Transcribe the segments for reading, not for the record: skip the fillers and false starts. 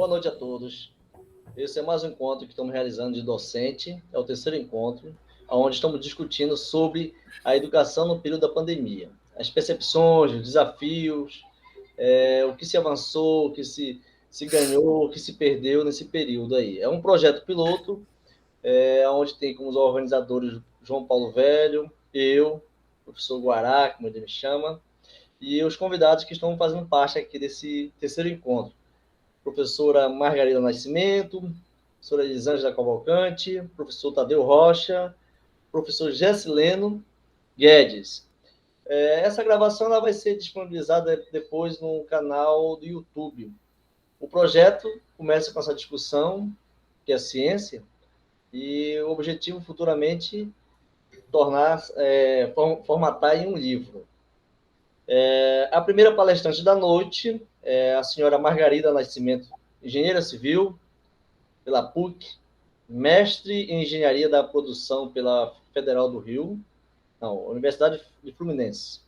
Boa noite a todos. Esse é mais um encontro que estamos realizando de docente, é o terceiro encontro, onde estamos discutindo sobre a educação no período da pandemia. As percepções, os desafios, o que se avançou, o que se ganhou, o que se perdeu nesse período aí. É um projeto piloto, onde tem como os organizadores João Paulo Velho, eu, professor Guará, como ele me chama, e os convidados que estão fazendo parte aqui desse terceiro encontro. Professora Margarida Nascimento, professora Elisângela Cavalcante, professor Tadeu Rocha, professor Gessileno Guedes. Essa gravação ela vai ser disponibilizada depois no canal do YouTube. O projeto começa com essa discussão, que é a ciência, e o objetivo futuramente formatar em um livro. A primeira palestrante da noite é a senhora Margarida Nascimento, engenheira civil pela PUC, mestre em engenharia da produção pela Federal do Rio, Universidade de Fluminense,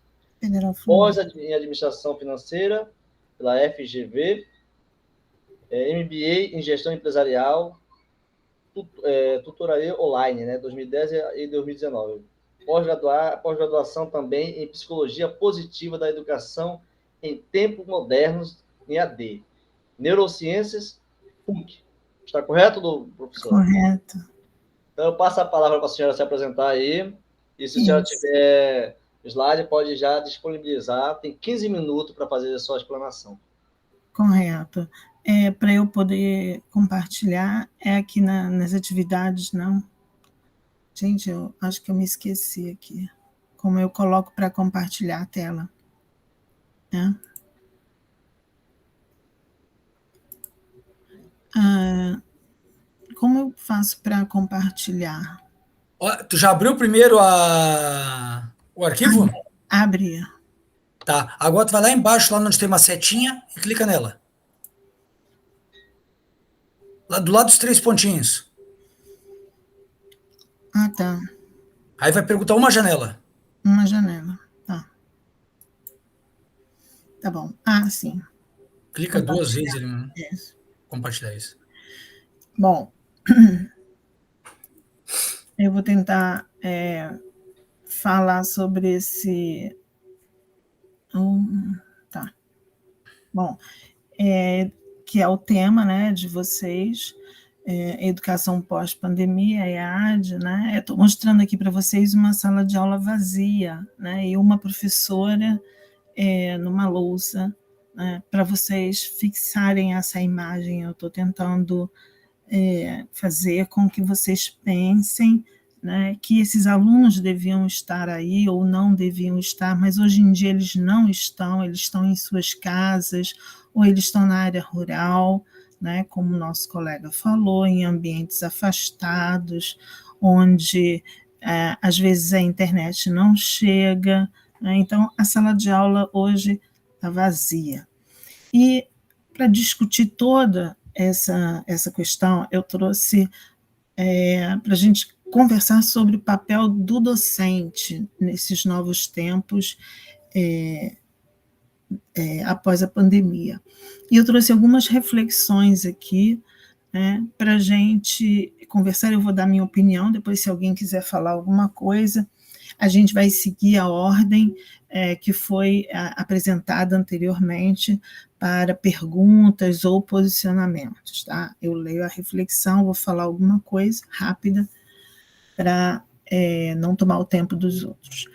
pós em administração financeira pela FGV, MBA em gestão empresarial, tutoraria online, 2010 e 2019. Pós-graduação também em Psicologia Positiva da Educação em Tempos Modernos, em AD. Neurociências, PUC. Está correto, professor? Correto. Então, eu passo a palavra para a senhora se apresentar aí. E se a senhora tiver slide, pode já disponibilizar. Tem 15 minutos para fazer a sua explanação. Correto. Para eu poder compartilhar, aqui nas atividades, não? Gente, eu acho que eu me esqueci aqui. Como eu coloco para compartilhar a tela. Né? Como eu faço para compartilhar? Tu já abriu primeiro o arquivo? Abre. Tá. Agora tu vai lá embaixo, lá onde tem uma setinha, e clica nela. Lá do lado dos 3 pontinhos. Ah, tá. Aí vai perguntar uma janela. Uma janela, tá. Tá bom. Ah, sim. Clica 2 vezes ali, né? Compartilhar isso. Bom, eu vou tentar falar sobre esse... tá. Bom, que é o tema, né, de vocês, educação pós-pandemia, EAD, né? Estou mostrando aqui para vocês uma sala de aula vazia, né, e uma professora numa lousa, né, para vocês fixarem essa imagem. Eu estou tentando fazer com que vocês pensem, né, que esses alunos deviam estar aí ou não deviam estar, mas hoje em dia eles não estão, eles estão em suas casas, ou eles estão na área rural, né, como o nosso colega falou, em ambientes afastados, onde às vezes a internet não chega, né, então a sala de aula hoje está vazia. E para discutir toda essa questão, eu trouxe para a gente conversar sobre o papel do docente nesses novos tempos após a pandemia. E eu trouxe algumas reflexões aqui, né, para a gente conversar. Eu vou dar minha opinião, depois se alguém quiser falar alguma coisa, a gente vai seguir a ordem que foi apresentada anteriormente para perguntas ou posicionamentos. Tá? Eu leio a reflexão, vou falar alguma coisa rápida para não tomar o tempo dos outros.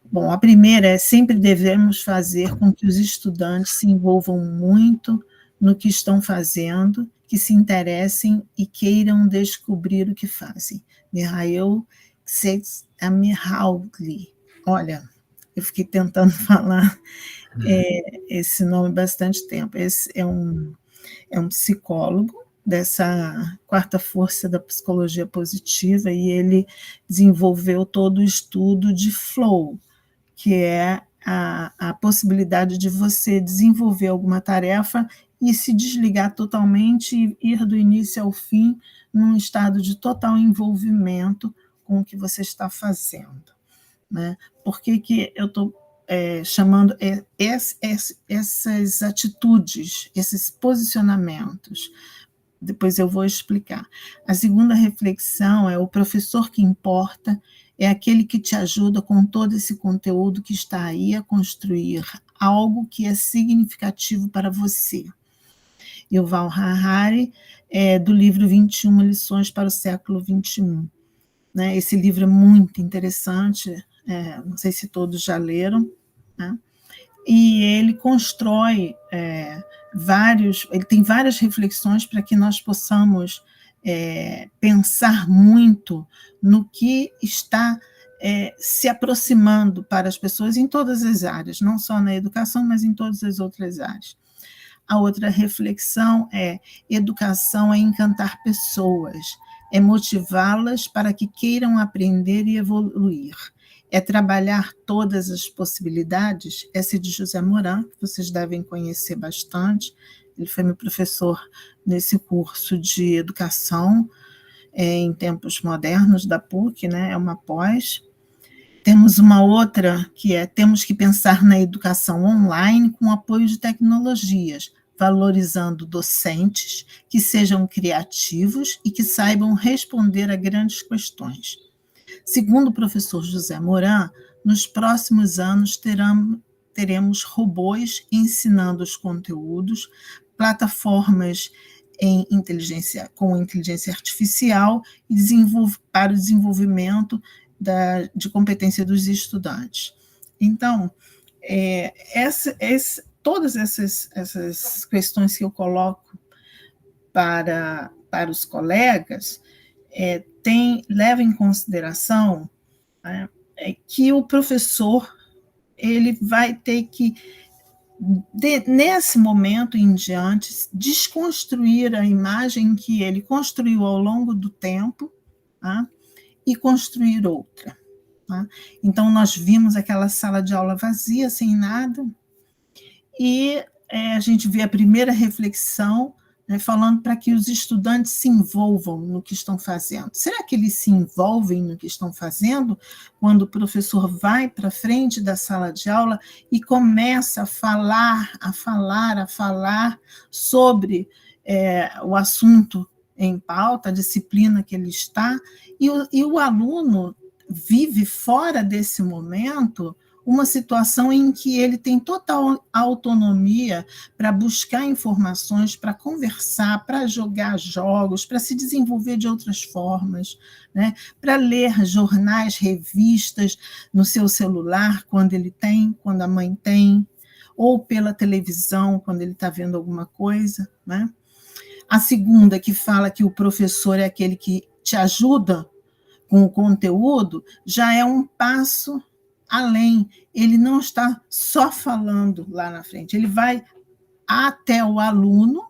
Bom, a primeira é: sempre devemos fazer com que os estudantes se envolvam muito no que estão fazendo, que se interessem e queiram descobrir o que fazem. Mihail Csikszentmihalyi. Olha, eu fiquei tentando falar esse nome bastante tempo. Esse é um psicólogo dessa quarta força da psicologia positiva, e ele desenvolveu todo o estudo de flow, que é a possibilidade de você desenvolver alguma tarefa e se desligar totalmente e ir do início ao fim num estado de total envolvimento com o que você está fazendo. Né? Por que eu estou chamando essas atitudes, esses posicionamentos. Depois eu vou explicar. A segunda reflexão é: o professor que importa é aquele que te ajuda com todo esse conteúdo que está aí a construir algo que é significativo para você. Yuval Harari, do livro 21 Lições para o Século XXI. Né? Esse livro é muito interessante, não sei se todos já leram, né? E ele constrói ele tem várias reflexões para que nós possamos pensar muito no que está se aproximando para as pessoas em todas as áreas, não só na educação, mas em todas as outras áreas. A outra reflexão é: educação é encantar pessoas, é motivá-las para que queiram aprender e evoluir, é trabalhar todas as possibilidades. Essa é de José Moran, que vocês devem conhecer bastante. Ele foi meu professor nesse curso de educação em tempos modernos da PUC, né? É uma pós. Temos uma outra que temos que pensar na educação online com apoio de tecnologias, valorizando docentes que sejam criativos e que saibam responder a grandes questões. Segundo o professor José Moran, nos próximos anos teremos robôs ensinando os conteúdos, plataformas com inteligência artificial e para o desenvolvimento de competência dos estudantes. Então, todas essas questões que eu coloco para os colegas leva em consideração que o professor ele vai ter que, nesse momento em diante, desconstruir a imagem que ele construiu ao longo do tempo, tá? E construir outra. Tá? Então, nós vimos aquela sala de aula vazia, sem nada, e a gente vê a primeira reflexão, né, falando para que os estudantes se envolvam no que estão fazendo. Será que eles se envolvem no que estão fazendo quando o professor vai para frente da sala de aula e começa a falar sobre o assunto em pauta, a disciplina que ele está, e o aluno vive fora desse momento uma situação em que ele tem total autonomia para buscar informações, para conversar, para jogar jogos, para se desenvolver de outras formas, né? Para ler jornais, revistas no seu celular, quando a mãe tem, ou pela televisão, quando ele está vendo alguma coisa, né? A segunda, que fala que o professor é aquele que te ajuda com o conteúdo, já é um passo além. Ele não está só falando lá na frente, ele vai até o aluno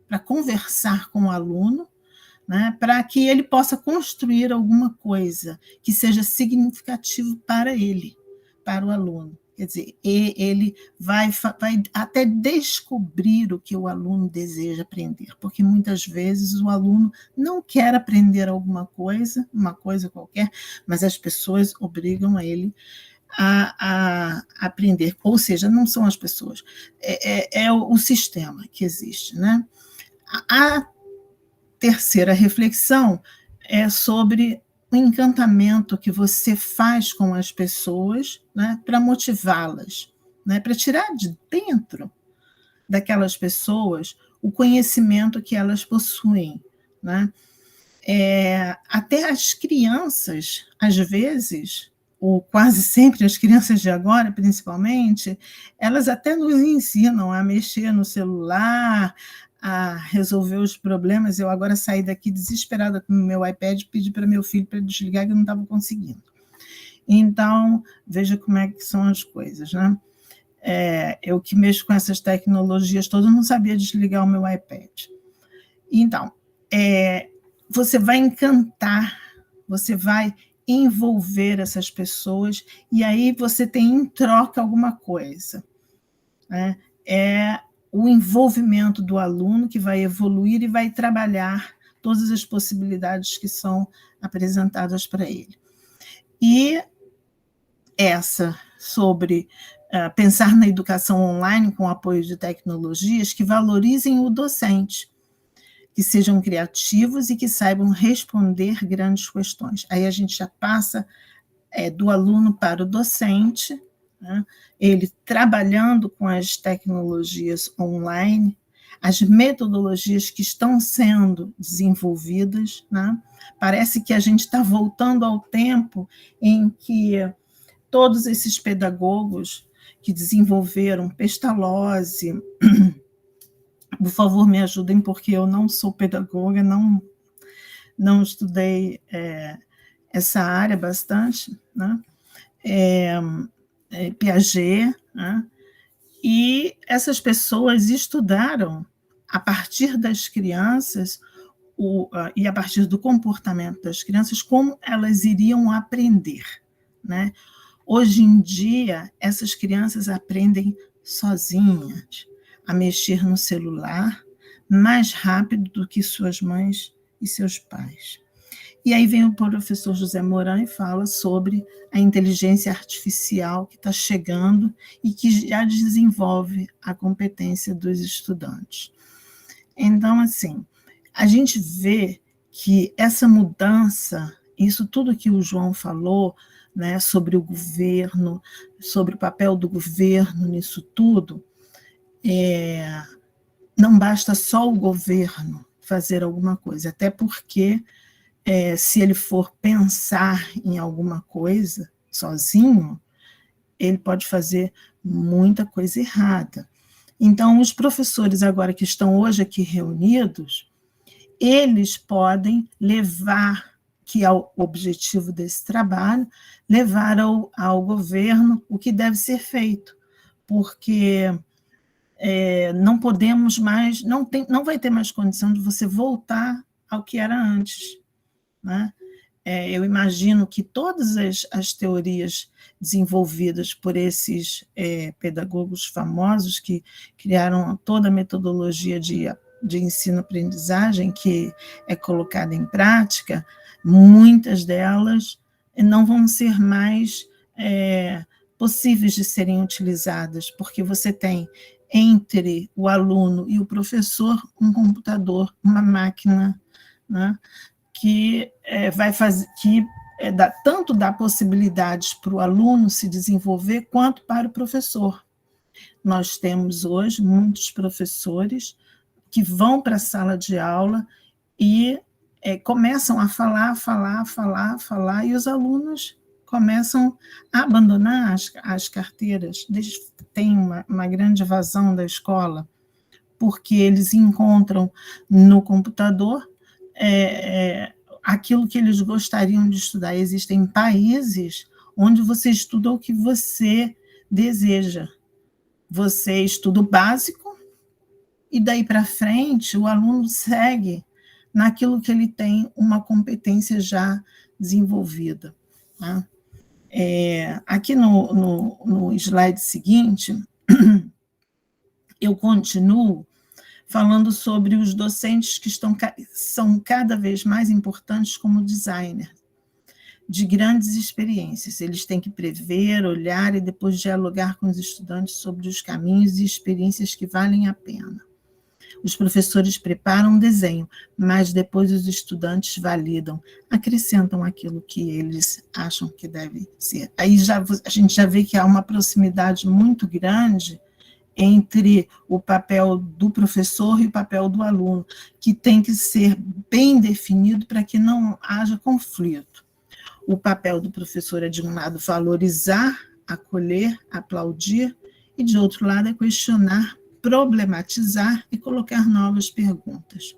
para conversar com o aluno, né, para que ele possa construir alguma coisa que seja significativo para ele, para o aluno. Quer dizer, ele vai até descobrir o que o aluno deseja aprender, porque muitas vezes o aluno não quer aprender alguma coisa, uma coisa qualquer, mas as pessoas obrigam ele a aprender, ou seja, não são as pessoas, é o sistema que existe, né? A terceira reflexão é sobre o encantamento que você faz com as pessoas, né, para motivá-las, né, para tirar de dentro daquelas pessoas o conhecimento que elas possuem, né? Até as crianças, às vezes, ou quase sempre as crianças de agora, principalmente, elas até nos ensinam a mexer no celular, a resolver os problemas. Eu agora saí daqui desesperada com o meu iPad, pedi para meu filho para desligar, que eu não estava conseguindo. Então, veja como é que são as coisas, né? Eu que mexo com essas tecnologias todas, não sabia desligar o meu iPad. Então, você vai encantar, você vai envolver essas pessoas, e aí você tem em troca alguma coisa, né? O envolvimento do aluno, que vai evoluir e vai trabalhar todas as possibilidades que são apresentadas para ele. E essa sobre pensar na educação online com apoio de tecnologias que valorizem o docente, que sejam criativos e que saibam responder grandes questões. Aí a gente já passa do aluno para o docente, né? Ele trabalhando com as tecnologias online, as metodologias que estão sendo desenvolvidas, né? Parece que a gente está voltando ao tempo em que todos esses pedagogos que desenvolveram Pestalozzi, por favor, me ajudem, porque eu não sou pedagoga, não estudei essa área bastante, né? Piaget, né? E essas pessoas estudaram, a partir das crianças, e a partir do comportamento das crianças, como elas iriam aprender, né? Hoje em dia, essas crianças aprendem sozinhas a mexer no celular mais rápido do que suas mães e seus pais. E aí vem o professor José Moran e fala sobre a inteligência artificial que está chegando e que já desenvolve a competência dos estudantes. Então, assim, a gente vê que essa mudança, isso tudo que o João falou, né, sobre o governo, sobre o papel do governo nisso tudo, não basta só o governo fazer alguma coisa, até porque se ele for pensar em alguma coisa sozinho, ele pode fazer muita coisa errada. Então, os professores agora que estão hoje aqui reunidos, eles podem levar, que é o objetivo desse trabalho, levar ao governo o que deve ser feito, porque não podemos mais, não vai ter mais condição de você voltar ao que era antes, né? Eu imagino que todas as teorias desenvolvidas por esses pedagogos famosos que criaram toda a metodologia de ensino-aprendizagem que é colocada em prática, muitas delas não vão ser mais possíveis de serem utilizadas, porque você tem entre o aluno e o professor um computador, uma máquina, né, que vai fazer, que tanto dá possibilidades para o aluno se desenvolver quanto para o professor. Nós temos hoje muitos professores que vão para a sala de aula e começam a falar, e os alunos começam a abandonar as carteiras. Tem uma grande evasão da escola, porque eles encontram no computador aquilo que eles gostariam de estudar. Existem países onde você estuda o que você deseja. Você estuda o básico e daí para frente o aluno segue naquilo que ele tem uma competência já desenvolvida, tá? Aqui no slide seguinte, eu continuo falando sobre os docentes que são cada vez mais importantes como designer, de grandes experiências. Eles têm que prever, olhar e depois dialogar com os estudantes sobre os caminhos e experiências que valem a pena. Os professores preparam um desenho, mas depois os estudantes validam, acrescentam aquilo que eles acham que deve ser. Aí a gente já vê que há uma proximidade muito grande entre o papel do professor e o papel do aluno, que tem que ser bem definido para que não haja conflito. O papel do professor é, de um lado, valorizar, acolher, aplaudir, e, de outro lado, é questionar, problematizar e colocar novas perguntas.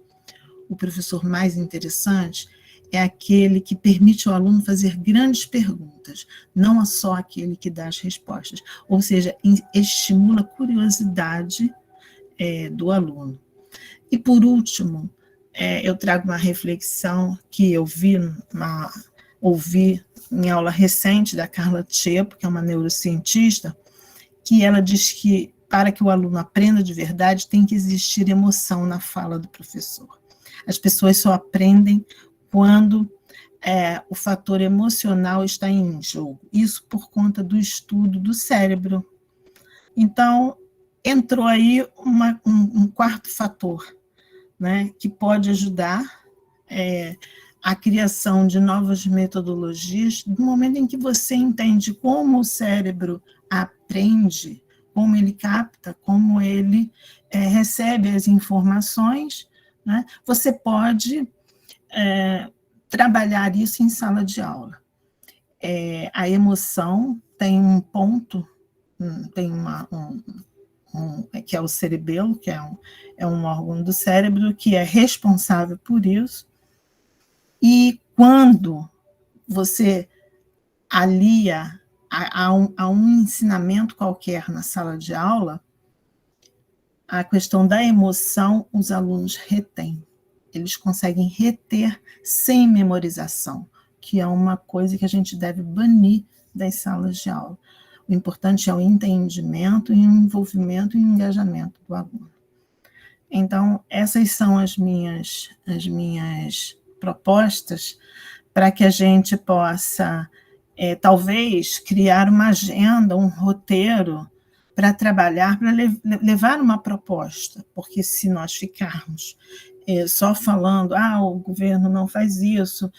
O professor mais interessante é aquele que permite ao aluno fazer grandes perguntas, não é só aquele que dá as respostas, ou seja, estimula a curiosidade do aluno. E, por último, eu trago uma reflexão que eu ouvi em aula recente da Carla Tchepo, que é uma neurocientista, que ela diz que para que o aluno aprenda de verdade tem que existir emoção na fala do professor. As pessoas só aprendem quando o fator emocional está em jogo. Isso por conta do estudo do cérebro. Então, entrou aí um quarto fator, né, que pode ajudar a criação de novas metodologias. No momento em que você entende como o cérebro aprende, como ele capta, como ele recebe as informações, né, você pode trabalhar isso em sala de aula. A emoção tem um ponto, tem que é o cerebelo, que é um órgão do cérebro que é responsável por isso. E quando você alia a um ensinamento qualquer na sala de aula, a questão da emoção, os alunos retêm. Eles conseguem reter sem memorização, que é uma coisa que a gente deve banir das salas de aula. O importante é o entendimento, e o envolvimento e o engajamento do aluno. Então, essas são as minhas propostas para que a gente possa, talvez, criar uma agenda, um roteiro para trabalhar, para levar uma proposta, porque se nós ficarmos só falando, o governo não faz isso,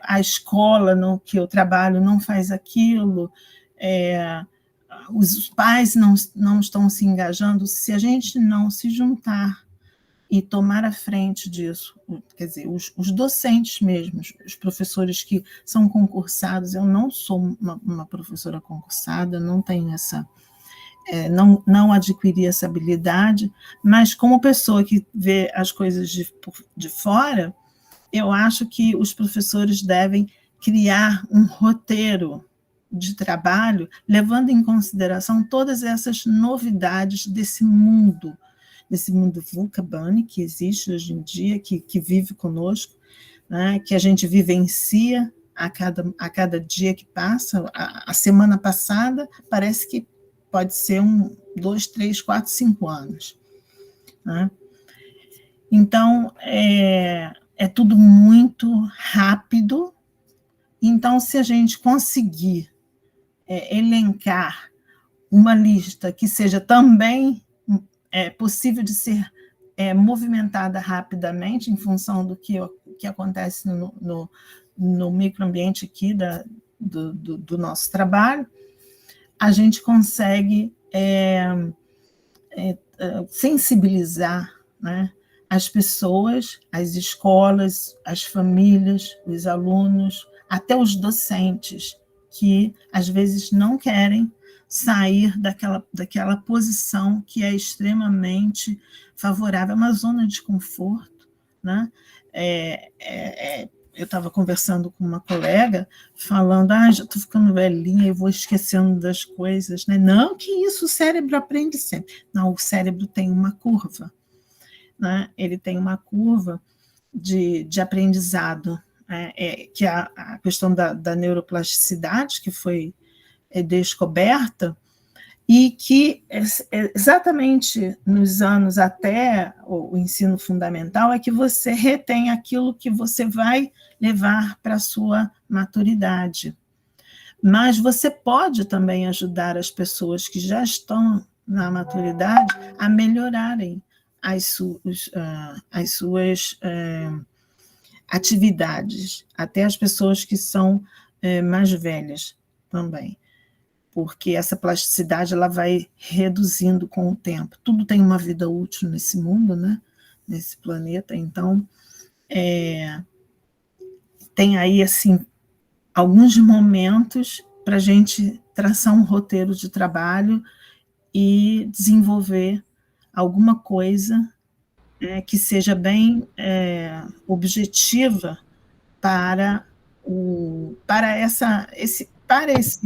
a escola que eu trabalho não faz aquilo, os pais não estão se engajando, se a gente não se juntar e tomar a frente disso, quer dizer, os docentes mesmos, os professores que são concursados, eu não sou uma professora concursada, não tenho não adquiri essa habilidade, mas como pessoa que vê as coisas de fora, eu acho que os professores devem criar um roteiro de trabalho, levando em consideração todas essas novidades desse mundo VUCA-BANI, que existe hoje em dia, que vive conosco, né, que a gente vivencia a cada dia que passa. A semana passada parece que pode ser 2, 3, 4, 5 anos. Né? Então, é tudo muito rápido. Então, se a gente conseguir elencar uma lista que seja também possível de ser movimentada rapidamente em função do que acontece no microambiente aqui do nosso trabalho, a gente consegue sensibilizar, né, as pessoas, as escolas, as famílias, os alunos, até os docentes, que às vezes não querem sair daquela posição que é extremamente favorável, é uma zona de conforto, né? Eu estava conversando com uma colega, falando, já estou ficando velhinha e vou esquecendo das coisas, né? Não, que isso, o cérebro aprende sempre. Não, o cérebro tem uma curva, né? Ele tem uma curva de aprendizado, que é a questão da neuroplasticidade, que foi descoberta, e que exatamente nos anos até o ensino fundamental é que você retém aquilo que você vai levar para a sua maturidade. Mas você pode também ajudar as pessoas que já estão na maturidade a melhorarem as suas atividades, até as pessoas que são mais velhas também, porque essa plasticidade ela vai reduzindo com o tempo. Tudo tem uma vida útil nesse mundo, né? Nesse planeta, então tem aí assim alguns momentos para a gente traçar um roteiro de trabalho e desenvolver alguma coisa que seja bem objetiva para esse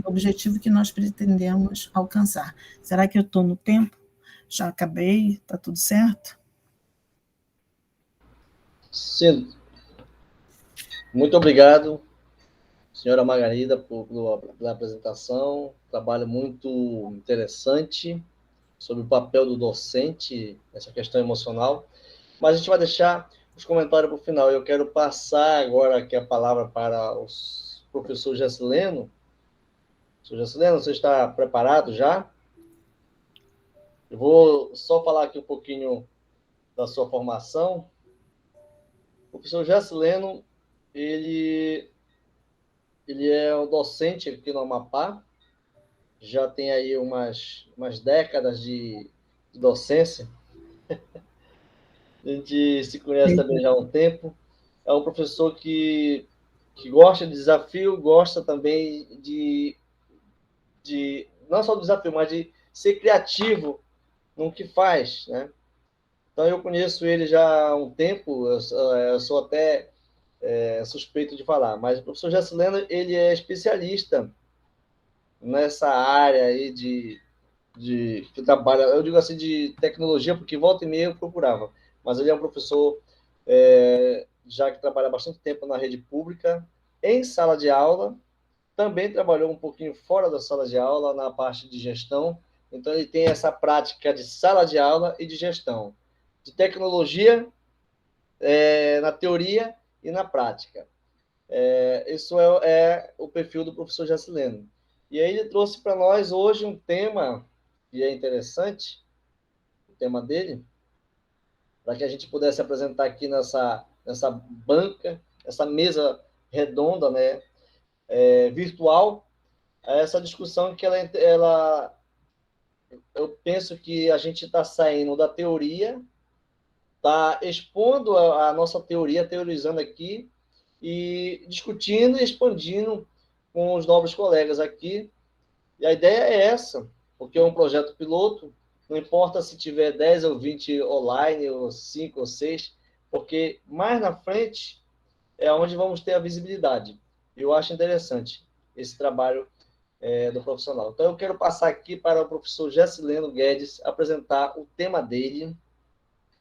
objetivo que nós pretendemos alcançar. Será que eu estou no tempo? Já acabei? Está tudo certo? Sim. Muito obrigado, senhora Margarida, pela apresentação. Trabalho muito interessante sobre o papel do docente nessa questão emocional. Mas a gente vai deixar os comentários para o final. Eu quero passar agora aqui a palavra para o professor Gessileno. Professor Gessileno, você está preparado já? Eu vou só falar aqui um pouquinho da sua formação. O professor Gessileno, ele é um docente aqui no Amapá, já tem aí umas décadas de docência. A gente se conhece também já há um tempo. É um professor que gosta de desafio, gosta também de não só do desafio, mas de ser criativo no que faz, né? Então, eu conheço ele já há um tempo, eu sou até suspeito de falar, mas o professor Gessileno, ele é especialista nessa área aí que trabalha, eu digo assim, de tecnologia, porque volta e meia eu procurava, mas ele é um professor já que trabalha bastante tempo na rede pública, em sala de aula, também trabalhou um pouquinho fora da sala de aula, na parte de gestão, então ele tem essa prática de sala de aula e de gestão, de tecnologia na teoria e na prática. Isso é o perfil do professor Gessileno. E aí ele trouxe para nós hoje um tema que é interessante, o tema dele, para que a gente pudesse apresentar aqui nessa banca, essa mesa redonda, né, virtual, essa discussão que eu penso que a gente está saindo da teoria, está expondo a nossa teoria, teorizando aqui, e discutindo e expandindo com os novos colegas aqui. E a ideia é essa, porque é um projeto piloto, não importa se tiver 10 ou 20 online, ou 5 ou 6, porque mais na frente é onde vamos ter a visibilidade. Eu acho interessante esse trabalho do profissional. Então, eu quero passar aqui para o professor Gessileno Guedes apresentar o tema dele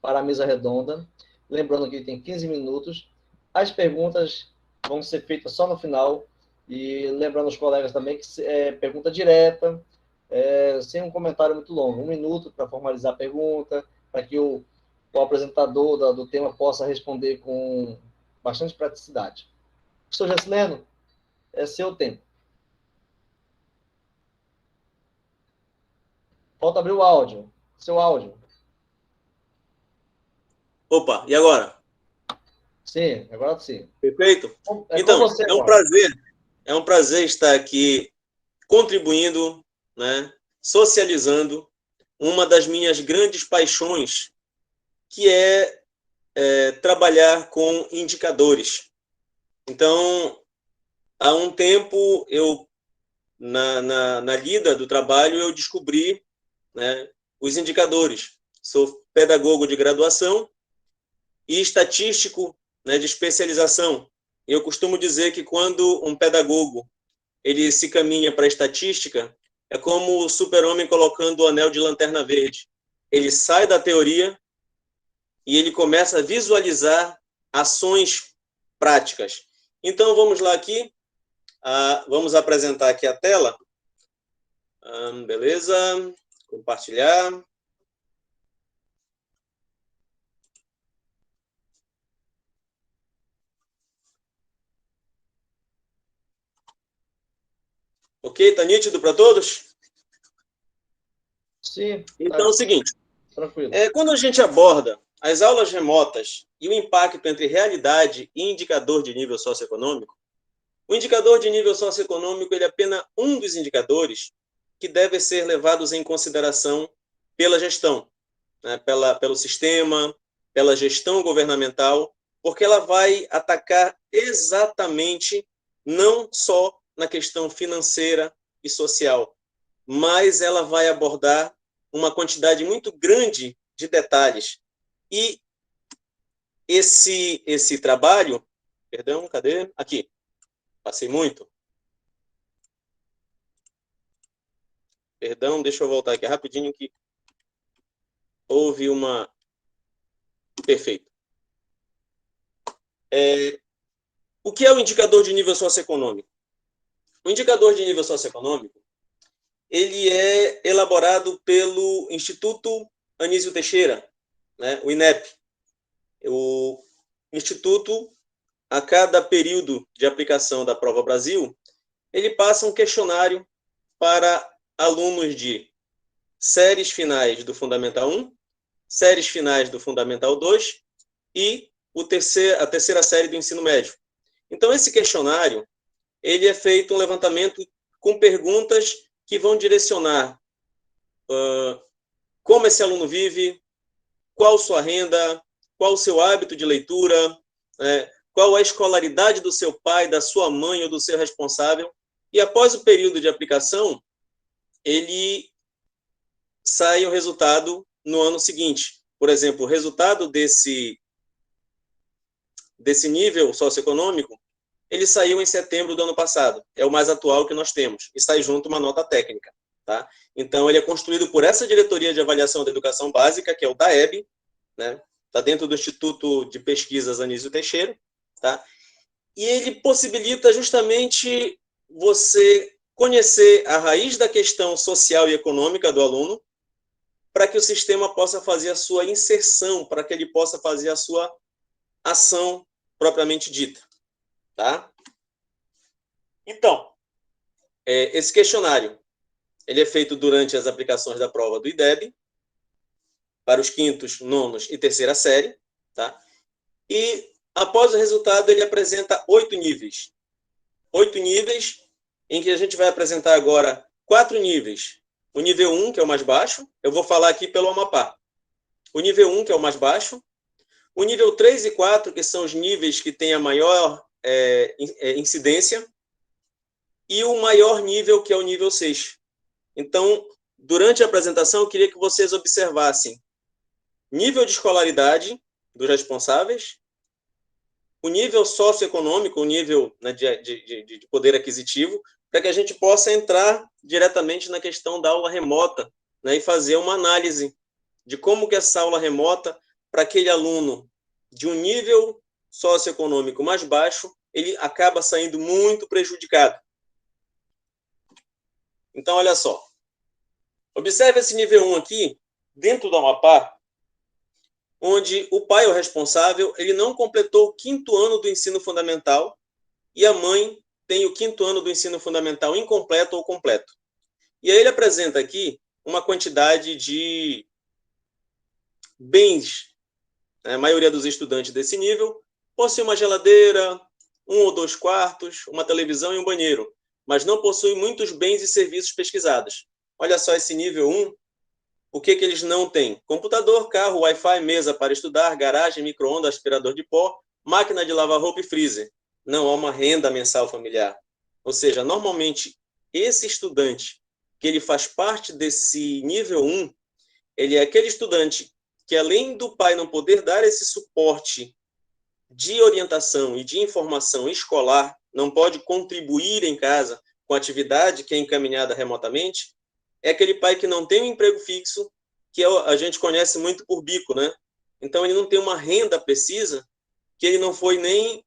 para a mesa redonda. Lembrando que ele tem 15 minutos. As perguntas vão ser feitas só no final. E lembrando aos colegas também que é pergunta direta, sem um comentário muito longo. 1 minuto para formalizar a pergunta, para que o apresentador do tema possa responder com bastante praticidade. Professor Gessileno, é seu tempo. Falta abrir o áudio. Seu áudio. Opa, e agora? Sim, agora sim. Perfeito? Então, é um prazer estar aqui contribuindo, né, socializando uma das minhas grandes paixões, que é trabalhar com indicadores. Então, há um tempo, na lida do trabalho, eu descobri, né, os indicadores. Sou pedagogo de graduação e estatístico, né, de especialização. Eu costumo dizer que quando um pedagogo ele se caminha para a estatística, é como o super-homem colocando o anel de lanterna verde. Ele sai da teoria e ele começa a visualizar ações práticas. Então, vamos lá aqui. Vamos apresentar aqui a tela. Beleza. Compartilhar. Ok? Está nítido para todos? Sim. Então, é o seguinte. Tranquilo. Quando a gente aborda as aulas remotas e o impacto entre realidade e indicador de nível socioeconômico, o indicador de nível socioeconômico ele é apenas um dos indicadores que devem ser levados em consideração pela gestão, né, pelo sistema, pela gestão governamental, porque ela vai atacar exatamente não só na questão financeira e social, mas ela vai abordar uma quantidade muito grande de detalhes. E esse trabalho, perdão, cadê? Aqui, passei muito. Perdão, deixa eu voltar aqui rapidinho que houve uma... Perfeito. O que é o indicador de nível socioeconômico? O indicador de nível socioeconômico, ele é elaborado pelo Instituto Anísio Teixeira, né, o INEP. Instituto, a cada período de aplicação da Prova Brasil, ele passa um questionário para alunos de séries finais do Fundamental 1, séries finais do Fundamental 2 e a terceira série do ensino médio. Então, esse questionário, ele é feito um levantamento com perguntas que vão direcionar como esse aluno vive, qual sua renda, qual o seu hábito de leitura, qual a escolaridade do seu pai, da sua mãe ou do seu responsável. E após o período de aplicação, ele sai o resultado no ano seguinte. Por exemplo, o resultado desse nível socioeconômico, ele saiu em setembro do ano passado. É o mais atual que nós temos. E sai junto uma nota técnica. Tá? Então, ele é construído por essa Diretoria de Avaliação da Educação Básica, que é o DAEB, né? Está dentro do Instituto de Pesquisas Anísio Teixeira. Tá? E ele possibilita justamente você conhecer a raiz da questão social e econômica do aluno, para que o sistema possa fazer a sua inserção, para que ele possa fazer a sua ação propriamente dita. Tá? Então, esse questionário ele é feito durante as aplicações da prova do IDEB, para os quintos, nonos e terceira série. Tá? E, após o resultado, ele apresenta 8 níveis. 8 níveis, em que a gente vai apresentar agora 4 níveis. O nível 1, que é o mais baixo, eu vou falar aqui pelo Amapá. O nível 1, que é o mais baixo. O nível 3 e 4, que são os níveis que têm a maior incidência. E o maior nível, que é o nível 6. Então, durante a apresentação, eu queria que vocês observassem nível de escolaridade dos responsáveis, o nível socioeconômico, o nível, né, de poder aquisitivo, para que a gente possa entrar diretamente na questão da aula remota, né, e fazer uma análise de como que essa aula remota, para aquele aluno de um nível socioeconômico mais baixo, ele acaba saindo muito prejudicado. Então, olha só. Observe esse nível 1 aqui, dentro do Amapá, onde o pai, o responsável, ele não completou o 5º ano do ensino fundamental e a mãe tem o 5º ano do ensino fundamental incompleto ou completo. E aí ele apresenta aqui uma quantidade de bens. A maioria dos estudantes desse nível possui uma geladeira, 1 ou 2 quartos, uma televisão e um banheiro, mas não possui muitos bens e serviços pesquisados. Olha só esse nível 1, o que eles não têm? Computador, carro, Wi-Fi, mesa para estudar, garagem, micro-ondas, aspirador de pó, máquina de lavar roupa e freezer. Não há uma renda mensal familiar. Ou seja, normalmente, esse estudante que ele faz parte desse nível 1, ele é aquele estudante que, além do pai não poder dar esse suporte de orientação e de informação escolar, não pode contribuir em casa com a atividade que é encaminhada remotamente, é aquele pai que não tem um emprego fixo, que a gente conhece muito por bico, né? Então, ele não tem uma renda precisa, que ele não foi nem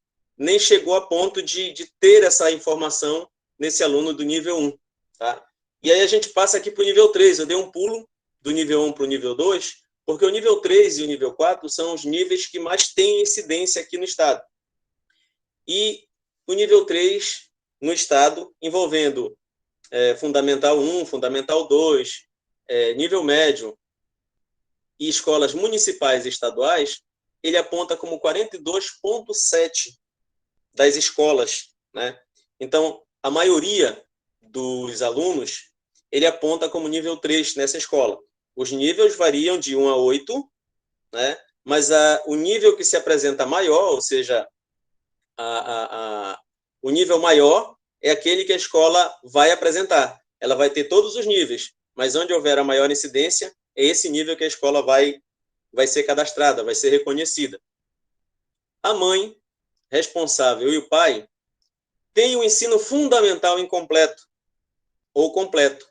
chegou a ponto de ter essa informação nesse aluno do nível 1. Tá? E aí a gente passa aqui para o nível 3. Eu dei um pulo do nível 1 para o nível 2, porque o nível 3 e o nível 4 são os níveis que mais têm incidência aqui no estado. E o nível 3 no estado, envolvendo Fundamental 1, Fundamental 2, nível médio e escolas municipais e estaduais, ele aponta como 42,7% das escolas. Né? Então, a maioria dos alunos, ele aponta como nível 3 nessa escola. Os níveis variam de 1 a 8, né? Mas o nível que se apresenta maior, ou seja, o nível maior, é aquele que a escola vai apresentar. Ela vai ter todos os níveis, mas onde houver a maior incidência, é esse nível que a escola vai ser cadastrada, vai ser reconhecida. A mãe responsável e o pai têm o ensino fundamental incompleto ou completo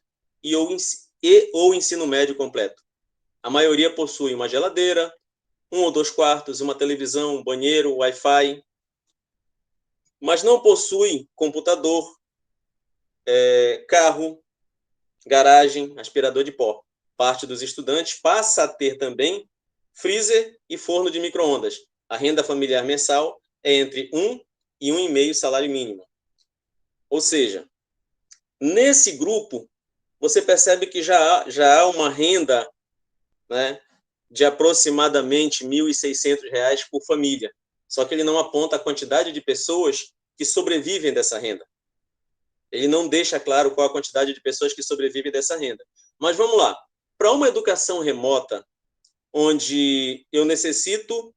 ou ensino médio completo. A maioria possui uma geladeira, 1 ou 2 quartos, uma televisão, um banheiro, Wi-Fi, mas não possui computador, carro, garagem, aspirador de pó. Parte dos estudantes passa a ter também freezer e forno de micro-ondas. a renda familiar mensal é entre 1 e 1,5 salário mínimo. Ou seja, nesse grupo, você percebe que já há uma renda, né, de aproximadamente R$ 1.600 por família. Só que ele não aponta a quantidade de pessoas que sobrevivem dessa renda. Ele não deixa claro qual a quantidade de pessoas que sobrevivem dessa renda. Mas vamos lá. Para uma educação remota, onde eu necessito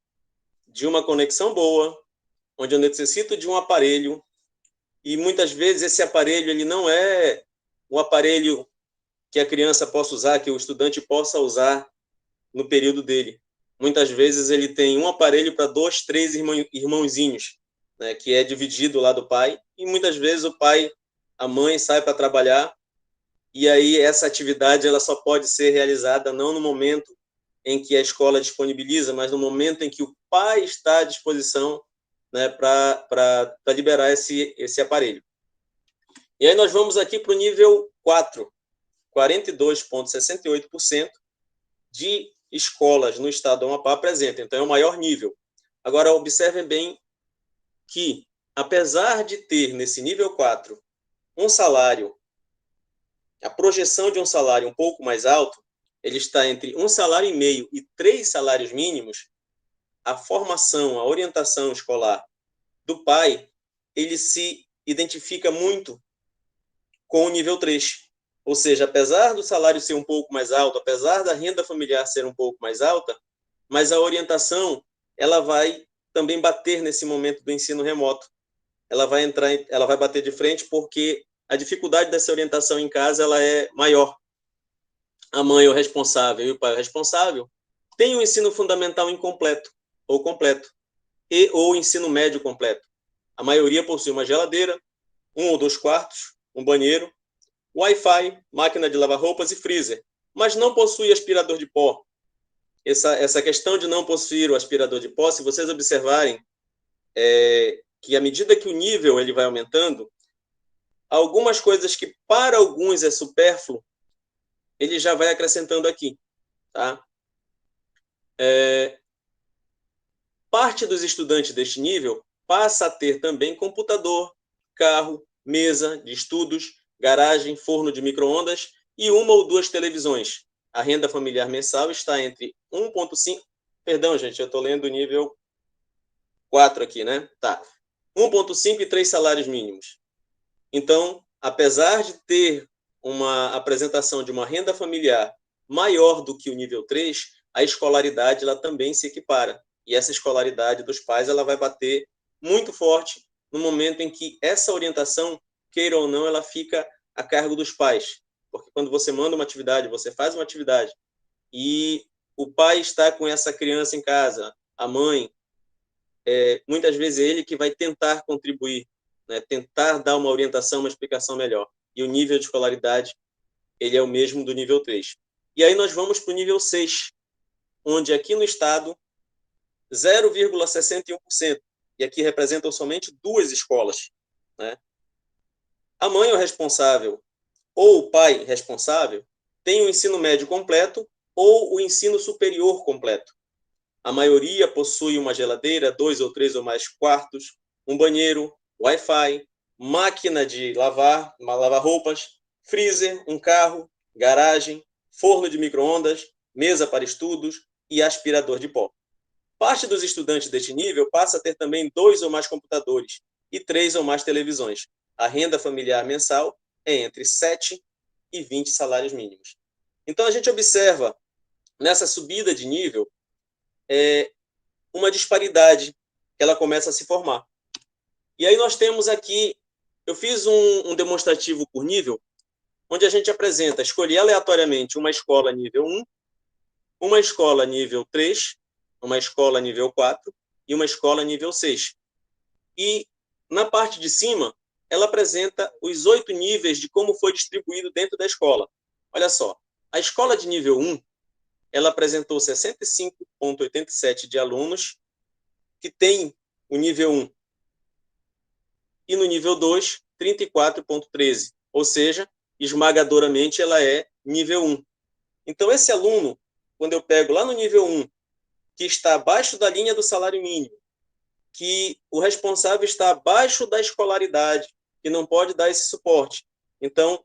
de uma conexão boa, onde eu necessito de um aparelho, e muitas vezes esse aparelho ele não é um aparelho que a criança possa usar, que o estudante possa usar no período dele. Muitas vezes ele tem um aparelho para 2, 3 irmãozinhos, né, que é dividido lá do pai, e muitas vezes a mãe sai para trabalhar, e aí essa atividade ela só pode ser realizada não no momento em que a escola disponibiliza, mas no momento em que o pai está à disposição, né, para liberar esse aparelho. E aí nós vamos aqui para o nível 4, 42,68% de escolas no estado do Amapá apresentam, então é o maior nível. Agora, observem bem que, apesar de ter nesse nível 4 um salário, a projeção de um salário um pouco mais alto, ele está entre 1,5 salário e 3 salários mínimos, a formação, a orientação escolar do pai, ele se identifica muito com o nível 3. Ou seja, apesar do salário ser um pouco mais alto, apesar da renda familiar ser um pouco mais alta, mas a orientação, ela vai também bater nesse momento do ensino remoto. Ela vai bater de frente porque a dificuldade dessa orientação em casa, ela é maior. A mãe, o responsável, e o pai, o responsável, tem o ensino fundamental incompleto, ou completo, ou o ensino médio completo. A maioria possui uma geladeira, 1 ou 2 quartos, um banheiro, Wi-Fi, máquina de lavar roupas e freezer, mas não possui aspirador de pó. Essa questão de não possuir o aspirador de pó, se vocês observarem, que à medida que o nível ele vai aumentando, algumas coisas que para alguns é supérfluo, ele já vai acrescentando aqui. Tá? Parte dos estudantes deste nível passa a ter também computador, carro, mesa de estudos, garagem, forno de micro-ondas e 1 ou 2 televisões. A renda familiar mensal está entre 1,5... Perdão, gente, eu estou lendo o nível 4 aqui, né? Tá. 1,5 e 3 salários mínimos. Então, apesar de ter uma apresentação de uma renda familiar maior do que o nível 3, a escolaridade ela também se equipara. E essa escolaridade dos pais ela vai bater muito forte no momento em que essa orientação, queira ou não, ela fica a cargo dos pais. Porque quando você manda uma atividade, você faz uma atividade, e o pai está com essa criança em casa, a mãe, muitas vezes é ele que vai tentar contribuir, né, tentar dar uma orientação, uma explicação melhor. E o nível de escolaridade, ele é o mesmo do nível 3. E aí nós vamos para o nível 6, onde aqui no estado, 0,61%. E aqui representam somente 2 escolas. Né? A mãe ou responsável, ou o pai responsável, tem o ensino médio completo ou o ensino superior completo. A maioria possui uma geladeira, 2 ou 3 ou mais quartos, um banheiro, Wi-Fi, máquina de lavar roupas, freezer, um carro, garagem, forno de micro-ondas, mesa para estudos e aspirador de pó. Parte dos estudantes deste nível passa a ter também 2 ou mais computadores e 3 ou mais televisões. A renda familiar mensal é entre 7 e 20 salários mínimos. Então, a gente observa, nessa subida de nível, uma disparidade que ela começa a se formar. E aí nós temos aqui, eu fiz um demonstrativo por nível, onde a gente apresenta, escolhi aleatoriamente uma escola nível 1, uma escola nível 3, uma escola nível 4 e uma escola nível 6. E na parte de cima, ela apresenta os 8 níveis de como foi distribuído dentro da escola. Olha só, a escola de nível 1, ela apresentou 65,87 de alunos que tem o nível 1. E no nível 2, 34,13. Ou seja, esmagadoramente ela é nível 1. Então, esse aluno, quando eu pego lá no nível 1 que está abaixo da linha do salário mínimo, que o responsável está abaixo da escolaridade, que não pode dar esse suporte. Então,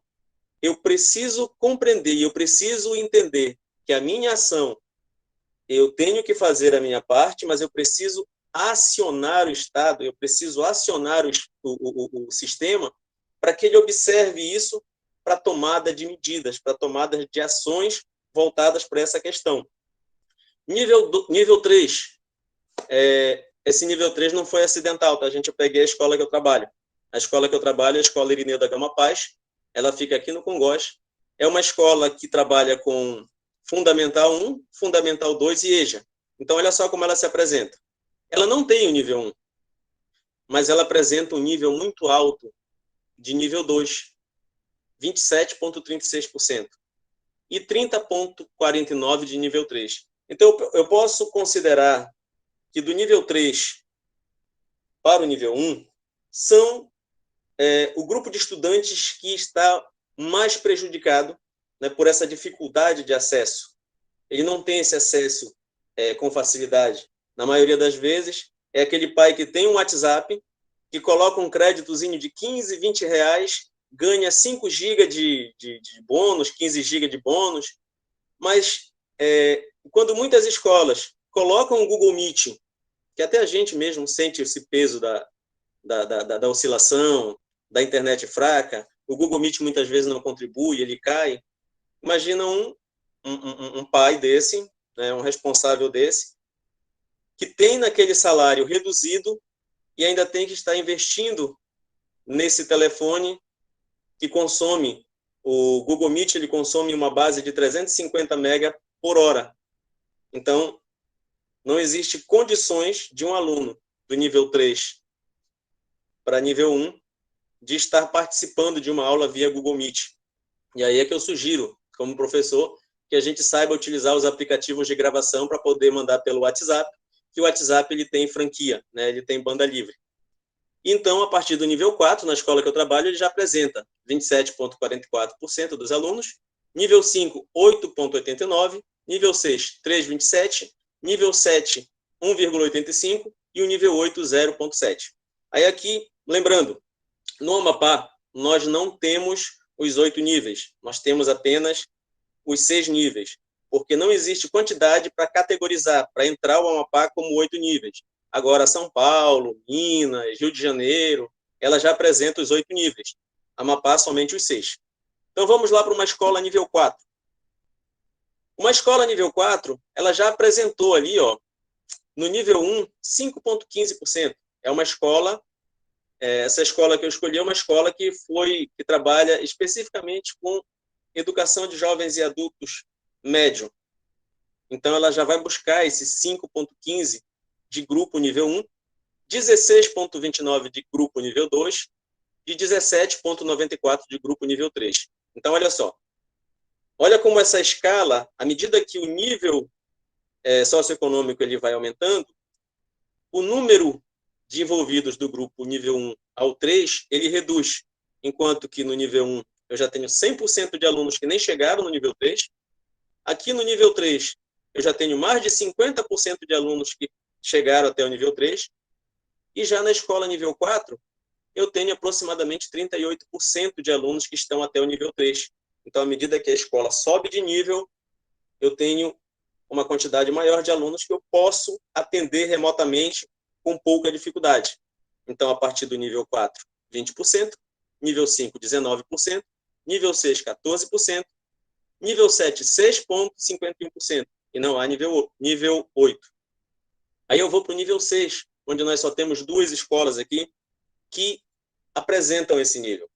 eu preciso compreender, eu preciso entender que a minha ação, eu tenho que fazer a minha parte, mas eu preciso acionar o Estado, eu preciso acionar o sistema para que ele observe isso para tomada de medidas, para tomada de ações voltadas para essa questão. Nível 3. Esse nível 3 não foi acidental, tá, gente? Eu peguei a escola que eu trabalho. A escola que eu trabalho é a Escola Irineu da Gama Paz. Ela fica aqui no Congoz. É uma escola que trabalha com Fundamental 1, Fundamental 2 e EJA. Então, olha só como ela se apresenta. Ela não tem o nível 1, mas ela apresenta um nível muito alto de nível 2, 27,36%, e 30,49% de nível 3. Então, eu posso considerar que do nível 3 para o nível 1 são o grupo de estudantes que está mais prejudicado, né, por essa dificuldade de acesso. Ele não tem esse acesso com facilidade. Na maioria das vezes, é aquele pai que tem um WhatsApp, que coloca um créditozinho de 15, 20 reais, ganha 5 GB de bônus, 15 GB de bônus, mas quando muitas escolas colocam o Google Meet, que até a gente mesmo sente esse peso da oscilação, da internet fraca, o Google Meet muitas vezes não contribui, ele cai. Imagina um pai desse, né, um responsável desse, que tem naquele salário reduzido e ainda tem que estar investindo nesse telefone que consome, o Google Meet, ele consome uma base de 350 mega por hora. Então, não existe condições de um aluno do nível 3 para nível 1 de estar participando de uma aula via Google Meet. E aí é que eu sugiro, como professor, que a gente saiba utilizar os aplicativos de gravação para poder mandar pelo WhatsApp, que o WhatsApp ele tem franquia, né? Ele tem banda livre. Então, a partir do nível 4, na escola que eu trabalho, ele já apresenta 27,44% dos alunos, nível 5, 8,89%, nível 6, 3,27%, nível 7, 1,85% e o nível 8, 0,7%. Aí aqui, lembrando, no Amapá, nós não temos os 8 níveis, nós temos apenas os 6 níveis, porque não existe quantidade para categorizar, para entrar o Amapá como 8 níveis. Agora, São Paulo, Minas, Rio de Janeiro, ela já apresenta os 8 níveis. Amapá, somente os 6. Então, vamos lá para uma escola nível 4. Uma escola nível 4, ela já apresentou ali, ó, no nível 1, 5,15%. É uma escola, essa escola que eu escolhi é uma escola que trabalha especificamente com educação de jovens e adultos médio. Então, ela já vai buscar esse 5,15% de grupo nível 1, 16,29% de grupo nível 2 e 17,94% de grupo nível 3. Então, olha só. Olha como essa escala, à medida que o nível socioeconômico ele vai aumentando, o número de envolvidos do grupo nível 1 ao 3, ele reduz. Enquanto que no nível 1 eu já tenho 100% de alunos que nem chegaram no nível 3. Aqui no nível 3, eu já tenho mais de 50% de alunos que chegaram até o nível 3. E já na escola nível 4, eu tenho aproximadamente 38% de alunos que estão até o nível 3. Então, à medida que a escola sobe de nível, eu tenho uma quantidade maior de alunos que eu posso atender remotamente com pouca dificuldade. Então, a partir do nível 4, 20%, nível 5, 19%, nível 6, 14%, nível 7, 6,51%, e não há nível 8. Aí eu vou para o nível 6, onde nós só temos 2 escolas aqui que apresentam esse nível.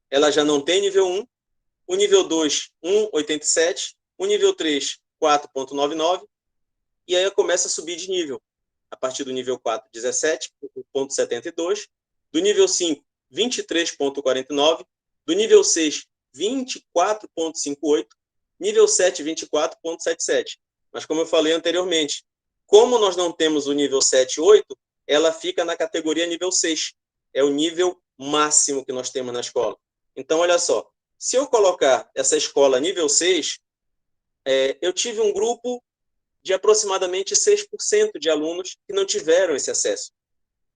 Ela já não tem nível 1, o nível 2, 1,87, o nível 3, 4,99, e aí eu começo a subir de nível. A partir do nível 4, 17,72, do nível 5, 23,49, do nível 6, 24,58, nível 7, 24,77. Mas como eu falei anteriormente, como nós não temos o nível 7 e 8, ela fica na categoria nível 6. É o nível máximo que nós temos na escola. Então, olha só, se eu colocar essa escola nível 6, eu tive um grupo de aproximadamente 6% de alunos que não tiveram esse acesso.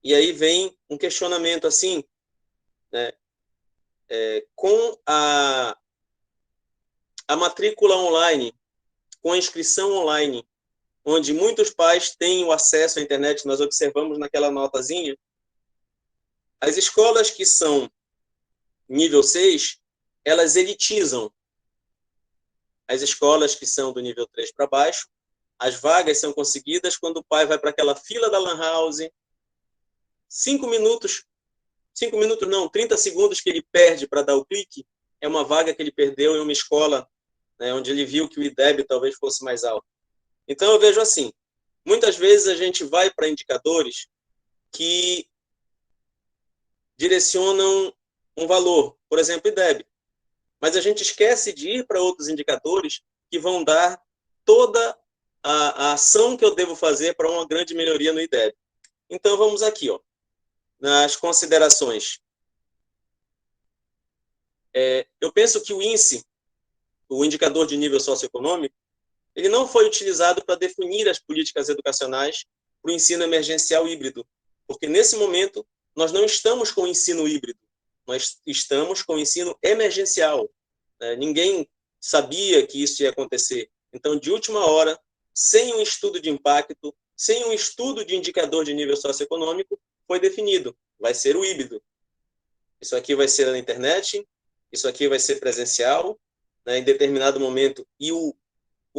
E aí vem um questionamento assim, né, com a matrícula online, com a inscrição online, onde muitos pais têm o acesso à internet, nós observamos naquela notazinha, as escolas que são nível 6, elas elitizam. As escolas que são do nível 3 para baixo, as vagas são conseguidas quando o pai vai para aquela fila da lan house, 30 segundos que ele perde para dar o clique, é uma vaga que ele perdeu em uma escola, né, onde ele viu que o IDEB talvez fosse mais alto. Então, eu vejo assim, muitas vezes a gente vai para indicadores que direcionam um valor, por exemplo, IDEB, mas a gente esquece de ir para outros indicadores que vão dar toda a ação que eu devo fazer para uma grande melhoria no IDEB. Então, vamos aqui, ó, nas considerações. Eu penso que o índice, o indicador de nível socioeconômico, ele não foi utilizado para definir as políticas educacionais para o ensino emergencial híbrido, porque nesse momento nós não estamos com o ensino híbrido, nós estamos com o ensino emergencial. Ninguém sabia que isso ia acontecer. Então, de última hora, sem um estudo de impacto, sem um estudo de indicador de nível socioeconômico, foi definido, vai ser o híbrido. Isso aqui vai ser na internet, isso aqui vai ser presencial, né, em determinado momento, e o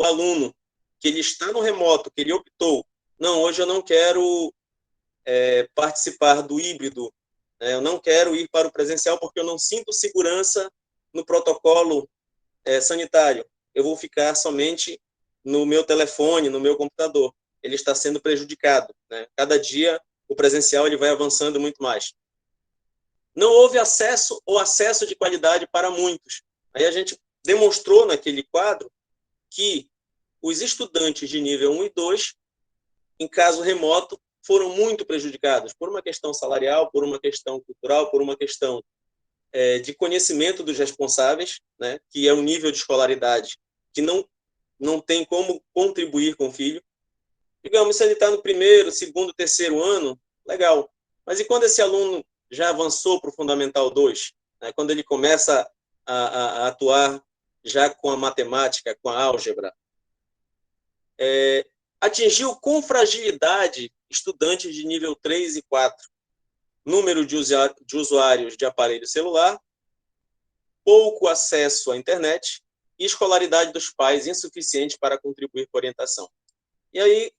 aluno que ele está no remoto, que ele optou, não, hoje eu não quero participar do híbrido, né, eu não quero ir para o presencial porque eu não sinto segurança no protocolo sanitário, eu vou ficar somente no meu telefone, no meu computador. Ele está sendo prejudicado, né? Cada dia o presencial ele vai avançando muito mais. Não houve acesso ou acesso de qualidade para muitos. Aí a gente demonstrou naquele quadro que os estudantes de nível 1 e 2, em caso remoto, foram muito prejudicados por uma questão salarial, por uma questão cultural, por uma questão de conhecimento dos responsáveis, né, que é um nível de escolaridade que não tem como contribuir com o filho. Digamos, se ele está no primeiro, segundo, terceiro ano, legal. Mas e quando esse aluno já avançou para o Fundamental 2, né, quando ele começa a atuar já com a matemática, com a álgebra? Atingiu com fragilidade estudantes de nível 3 e 4. Número de usuários de aparelho celular, pouco acesso à internet e escolaridade dos pais insuficiente para contribuir com a orientação. E aí,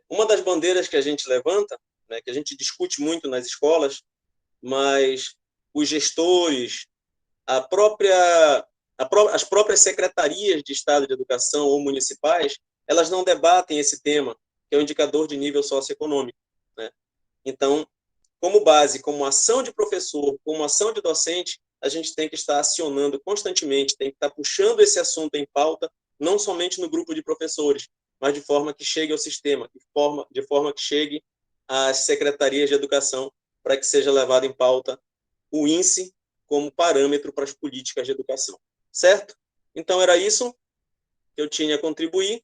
uma das bandeiras que a gente levanta, né, que a gente discute muito nas escolas, mas os gestores, as próprias secretarias de Estado de Educação ou municipais, elas não debatem esse tema, que é o indicador de nível socioeconômico, né? Então, como base, como ação de professor, como ação de docente, a gente tem que estar acionando constantemente, tem que estar puxando esse assunto em pauta, não somente no grupo de professores, mas de forma que chegue ao sistema, de forma que chegue às secretarias de educação, para que seja levado em pauta o índice como parâmetro para as políticas de educação. Certo? Então, era isso que eu tinha a contribuir,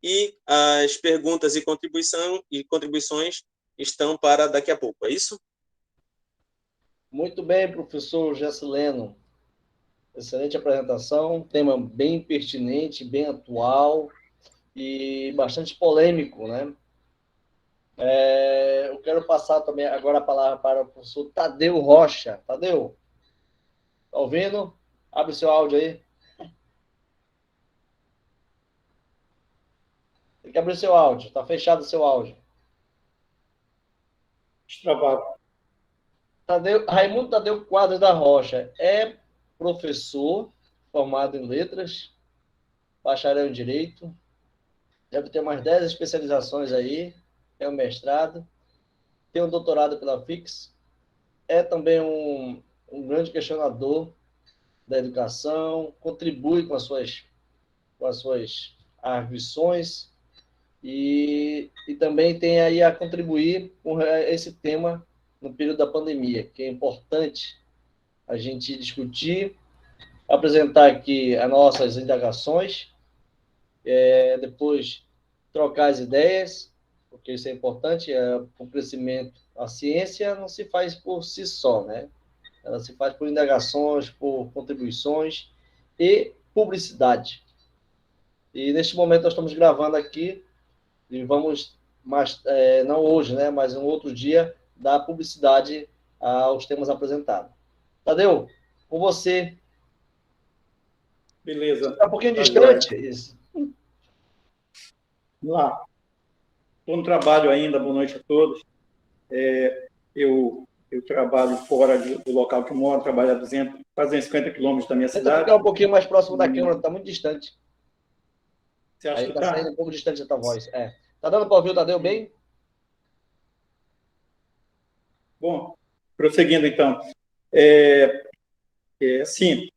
e as perguntas e contribuições estão para daqui a pouco. É isso? Muito bem, professor Gessileno. Excelente apresentação, tema bem pertinente, bem atual e bastante polêmico, né? Eu quero passar também agora a palavra para o professor Tadeu Rocha. Tadeu, tá ouvindo? Abre seu áudio aí. Tem que abrir seu áudio, está fechado o seu áudio. Destravado. Raimundo Tadeu Quadros da Rocha é professor formado em letras, bacharel em direito, deve ter umas 10 especializações aí, tem um mestrado, tem um doutorado pela FIX, é também um grande questionador da educação, contribui com as suas arguições e também tem aí a contribuir com esse tema no período da pandemia, que é importante a gente discutir, apresentar aqui as nossas indagações, depois trocar as ideias, porque isso é importante, o crescimento. A ciência não se faz por si só, né? Ela se faz por indagações, por contribuições e publicidade. E neste momento nós estamos gravando aqui e vamos, não hoje, né, mas um outro dia, dar publicidade aos temas apresentados. Tadeu, com você. Beleza. Está um pouquinho distante. Isso. Vamos lá. Estou no trabalho ainda, boa noite a todos. Eu trabalho fora do local que eu moro, trabalho a 250 quilômetros da minha Tenta cidade. ficar um pouquinho mais próximo da câmera, está muito distante. Você acha Aí que está está? saindo um pouco distante a tua voz. Tá dando para ouvir o Tadeu bem? Bom, prosseguindo então. Sim,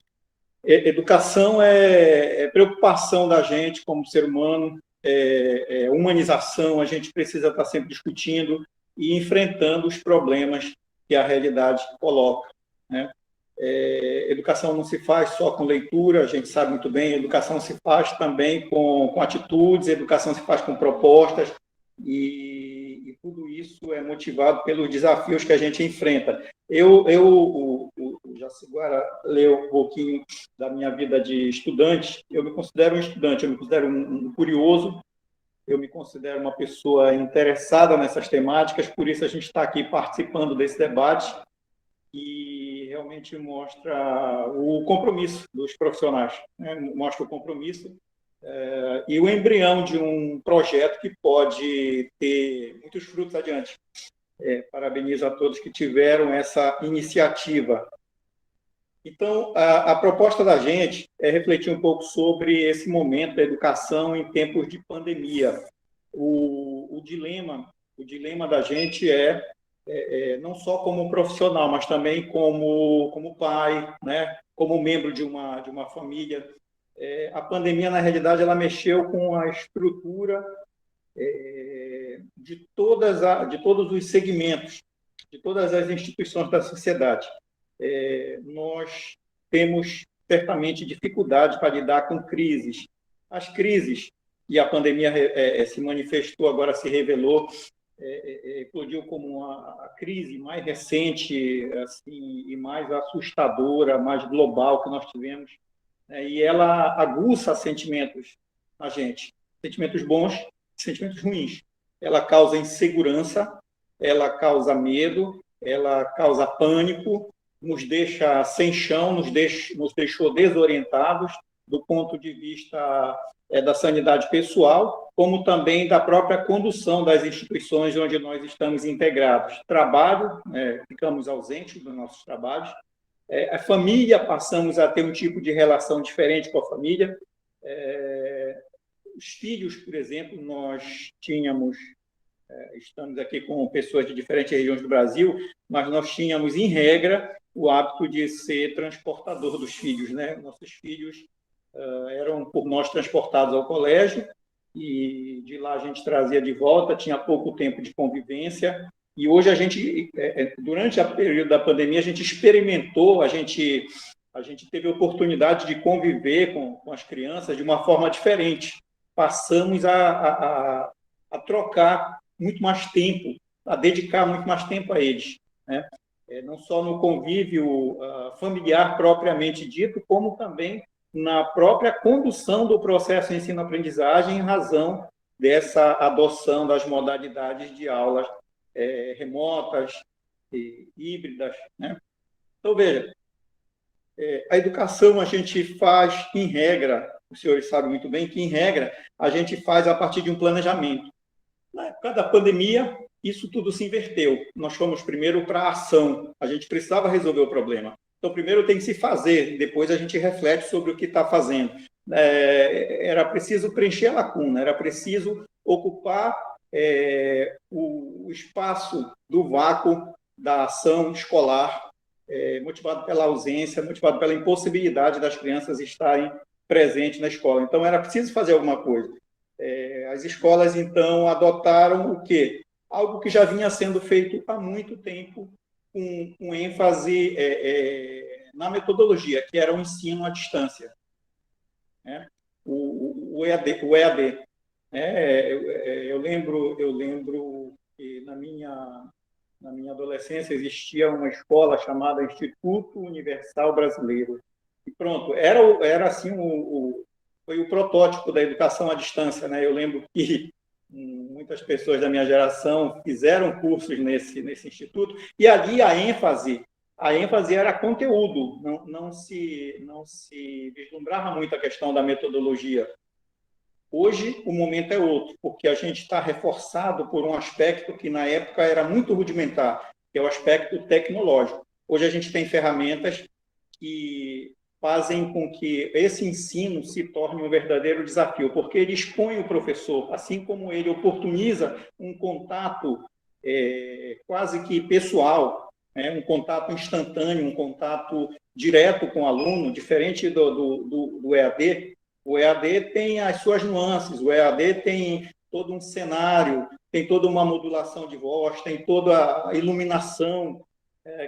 educação é preocupação da gente como ser humano, humanização, a gente precisa estar sempre discutindo e enfrentando os problemas que a realidade coloca, né? Educação não se faz só com leitura, a gente sabe muito bem, educação se faz também com atitudes, educação se faz com propostas, e tudo isso é motivado pelos desafios que a gente enfrenta. Eu já agora ler um pouquinho da minha vida de estudante, eu me considero um estudante, eu me considero um curioso, eu me considero uma pessoa interessada nessas temáticas, por isso a gente está aqui participando desse debate, e realmente mostra o compromisso dos profissionais, né? Mostra o compromisso e o embrião de um projeto que pode ter muitos frutos adiante. Parabenizo a todos que tiveram essa iniciativa. Então, a proposta da gente é refletir um pouco sobre esse momento da educação em tempos de pandemia. O dilema da gente não só como profissional, mas também como pai, né? Como membro de uma família. A pandemia, na realidade, ela mexeu com a estrutura de todos os segmentos, de todas as instituições da sociedade. Nós temos, certamente, dificuldade para lidar com crises. As crises, e a pandemia se manifestou, agora se revelou, eclodiu como a crise mais recente assim, e mais assustadora, mais global que nós tivemos, e ela aguça sentimentos na gente, sentimentos bons, sentimentos ruins. Ela causa insegurança, ela causa medo, ela causa pânico, nos deixa sem chão, nos deixou desorientados do ponto de vista da sanidade pessoal, como também da própria condução das instituições onde nós estamos integrados. Trabalho, ficamos ausentes dos nossos trabalhos. A família, passamos a ter um tipo de relação diferente com a família. Os filhos, por exemplo, nós tínhamos, estamos aqui com pessoas de diferentes regiões do Brasil, mas nós tínhamos, em regra, o hábito de ser transportador dos filhos, né? Nossos filhos eram por nós transportados ao colégio e de lá a gente trazia de volta, tinha pouco tempo de convivência, e hoje a gente, durante o período da pandemia, a gente experimentou, a gente teve a oportunidade de conviver com as crianças de uma forma diferente. Passamos a trocar muito mais tempo, a dedicar muito mais tempo a eles, né? Não só no convívio familiar propriamente dito, como também na própria condução do processo de ensino-aprendizagem em razão dessa adoção das modalidades de aulas remotas e híbridas, né? Então, veja, a educação a gente faz, em regra, os senhores sabem muito bem que, em regra, a gente faz a partir de um planejamento. Na época da pandemia, isso tudo se inverteu. Nós fomos primeiro para a ação. A gente precisava resolver o problema. Então, primeiro tem que se fazer, depois a gente reflete sobre o que está fazendo. Era preciso preencher a lacuna, era preciso ocupar o espaço do vácuo da ação escolar, motivado pela ausência, motivado pela impossibilidade das crianças estarem presentes na escola. Então, era preciso fazer alguma coisa. As escolas, então, adotaram o quê? Algo que já vinha sendo feito há muito tempo, com ênfase na metodologia, que era o ensino à distância, né? O EAD. Eu lembro que na minha adolescência existia uma escola chamada Instituto Universal Brasileiro. E pronto, era assim foi o protótipo da educação à distância, né? Eu lembro que muitas pessoas da minha geração fizeram cursos nesse instituto, e ali a ênfase era conteúdo, não se vislumbrava muito a questão da metodologia. Hoje, o momento é outro, porque a gente está reforçado por um aspecto que, na época, era muito rudimentar, que é o aspecto tecnológico. Hoje, a gente tem ferramentas que fazem com que esse ensino se torne um verdadeiro desafio, porque ele expõe o professor, assim como ele oportuniza um contato quase que pessoal, né? Um contato instantâneo, um contato direto com o aluno, diferente do EAD. O EAD tem as suas nuances, o EAD tem todo um cenário, tem toda uma modulação de voz, tem toda a iluminação.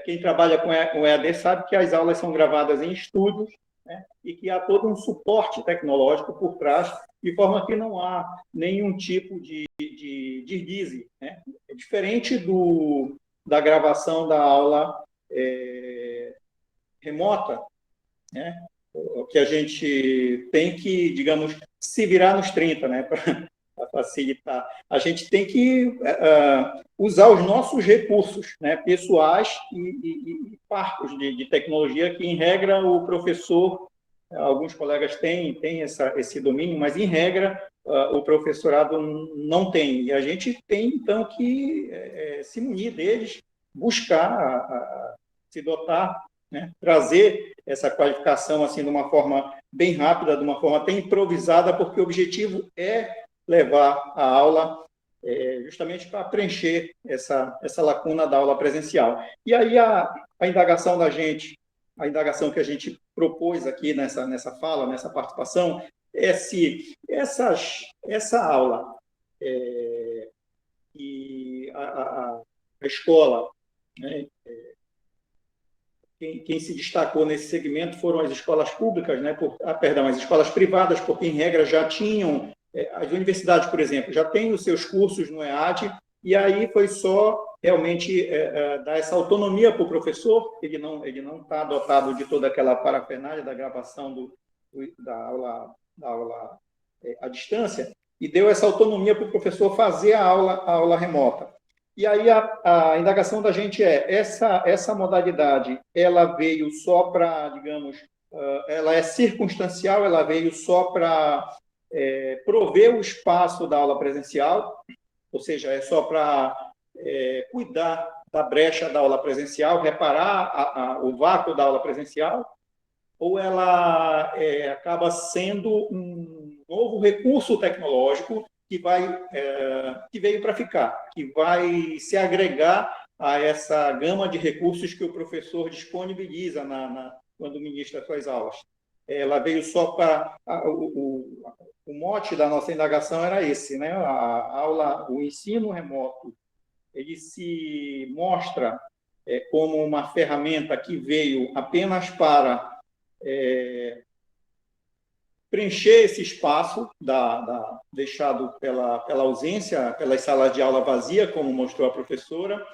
Quem trabalha com EAD sabe que as aulas são gravadas em estúdios, né, e que há todo um suporte tecnológico por trás, de forma que não há nenhum tipo de deslize, né? É diferente da gravação da aula remota, né? Que a gente tem que, digamos, se virar nos 30, né, para facilitar. A gente tem que usar os nossos recursos, né, pessoais e parcos de tecnologia, que, em regra, o professor, alguns colegas têm esse domínio, mas, em regra, o professorado não tem. E a gente tem, então, que se munir deles, buscar se dotar, né, trazer essa qualificação assim de uma forma bem rápida, de uma forma até improvisada, porque o objetivo é levar a aula justamente para preencher essa lacuna da aula presencial. E aí a indagação da gente, a indagação que a gente propôs aqui nessa fala, nessa participação, é se essa aula e a escola, né, quem se destacou nesse segmento foram as escolas públicas, né? As escolas privadas, porque, em regra, já tinham... As universidades, por exemplo, já têm os seus cursos no EAD, e aí foi só realmente dar essa autonomia para o professor. Ele não está dotado de toda aquela parafernália da gravação da aula à distância, e deu essa autonomia para o professor fazer a aula remota. E aí a indagação da gente essa modalidade, ela veio só para, digamos, ela é circunstancial, ela veio só para prover o espaço da aula presencial, ou seja, é só para cuidar da brecha da aula presencial, reparar o vácuo da aula presencial, ou ela acaba sendo um novo recurso tecnológico que veio para ficar, que vai se agregar a essa gama de recursos que o professor disponibiliza quando ministra suas aulas. Ela veio só para... O mote da nossa indagação era esse, né? O ensino remoto, ele se mostra como uma ferramenta que veio apenas para preencher esse espaço deixado pela ausência, pelas salas de aula vazia, como mostrou a professora,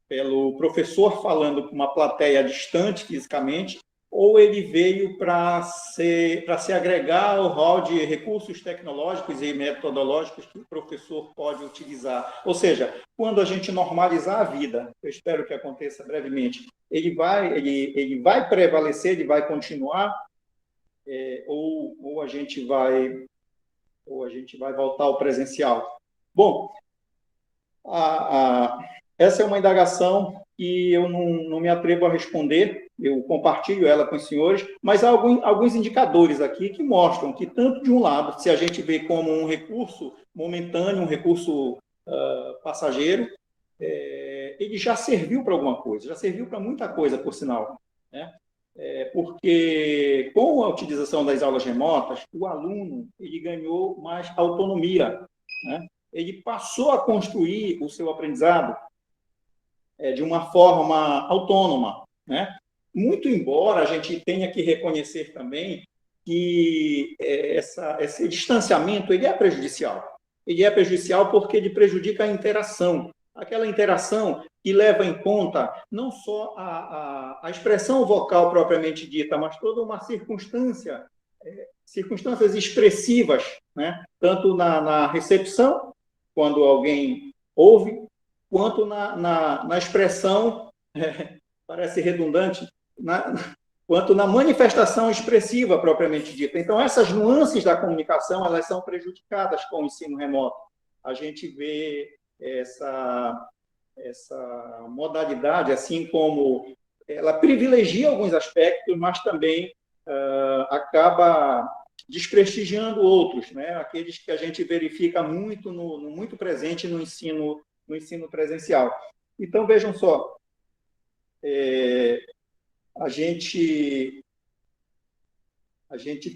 pelo professor falando com uma plateia distante fisicamente, ou ele veio para se agregar ao hall de recursos tecnológicos e metodológicos que o professor pode utilizar. Ou seja, quando a gente normalizar a vida, eu espero que aconteça brevemente, ele vai prevalecer, ele vai continuar, ou a gente vai voltar ao presencial. Bom, essa é uma indagação que eu não me atrevo a responder, eu compartilho ela com os senhores, mas há alguns indicadores aqui que mostram que, tanto de um lado, se a gente vê como um recurso momentâneo, um recurso passageiro, ele já serviu para alguma coisa, já serviu para muita coisa, por sinal, né? Porque, com a utilização das aulas remotas, o aluno ele ganhou mais autonomia, né? Ele passou a construir o seu aprendizado de uma forma autônoma, né? Muito embora a gente tenha que reconhecer também que esse distanciamento ele é prejudicial. Ele é prejudicial porque ele prejudica a interação. Aquela interação que leva em conta não só a expressão vocal propriamente dita, mas toda uma circunstâncias expressivas, né? Tanto na recepção, quando alguém ouve, quanto na expressão, parece redundante, quanto na manifestação expressiva propriamente dita. Então, essas nuances da comunicação, elas são prejudicadas com o ensino remoto. A gente vê essa modalidade, assim como ela privilegia alguns aspectos, mas também acaba desprestigiando outros, né? Aqueles que a gente verifica muito presente no ensino presencial. Então, vejam só, a gente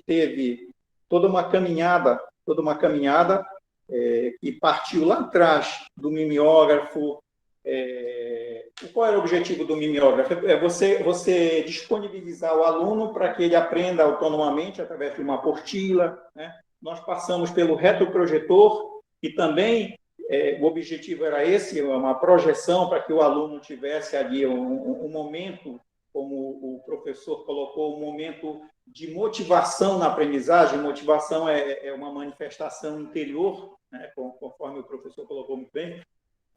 teve toda uma caminhada que partiu lá atrás do mimeógrafo. Qual era o objetivo do mimeógrafo? É você disponibilizar o aluno para que ele aprenda autonomamente através de uma apostila, né? Nós passamos pelo retroprojetor, e também o objetivo era esse, uma projeção para que o aluno tivesse ali um momento, como o professor colocou, um momento de motivação na aprendizagem. Motivação é uma manifestação interior, né? Conforme o professor colocou muito bem,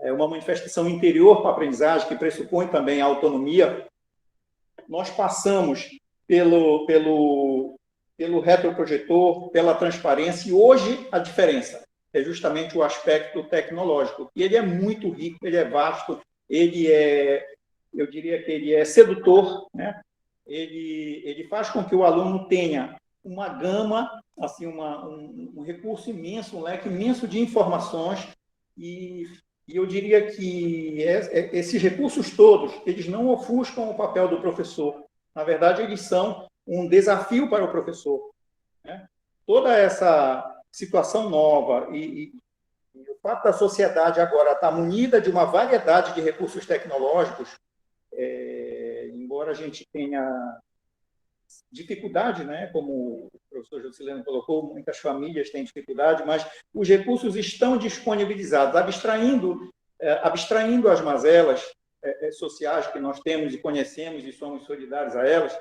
é uma manifestação interior para a aprendizagem, que pressupõe também a autonomia. Nós passamos pelo retroprojetor, pela transparência, e hoje a diferença é justamente o aspecto tecnológico. E ele é muito rico, ele é vasto, eu diria que ele é sedutor, né? Ele faz com que o aluno tenha uma gama, assim, um recurso imenso, um leque imenso de informações, e eu diria que esses recursos todos, eles não ofuscam o papel do professor. Na verdade, eles são um desafio para o professor, né? Toda essa situação nova e o fato da sociedade agora estar munida de uma variedade de recursos tecnológicos, embora a gente tenha dificuldade, né? Como o professor Juscelino colocou, muitas famílias têm dificuldade, mas os recursos estão disponibilizados, abstraindo as mazelas sociais que nós temos e conhecemos e somos solidários a elas.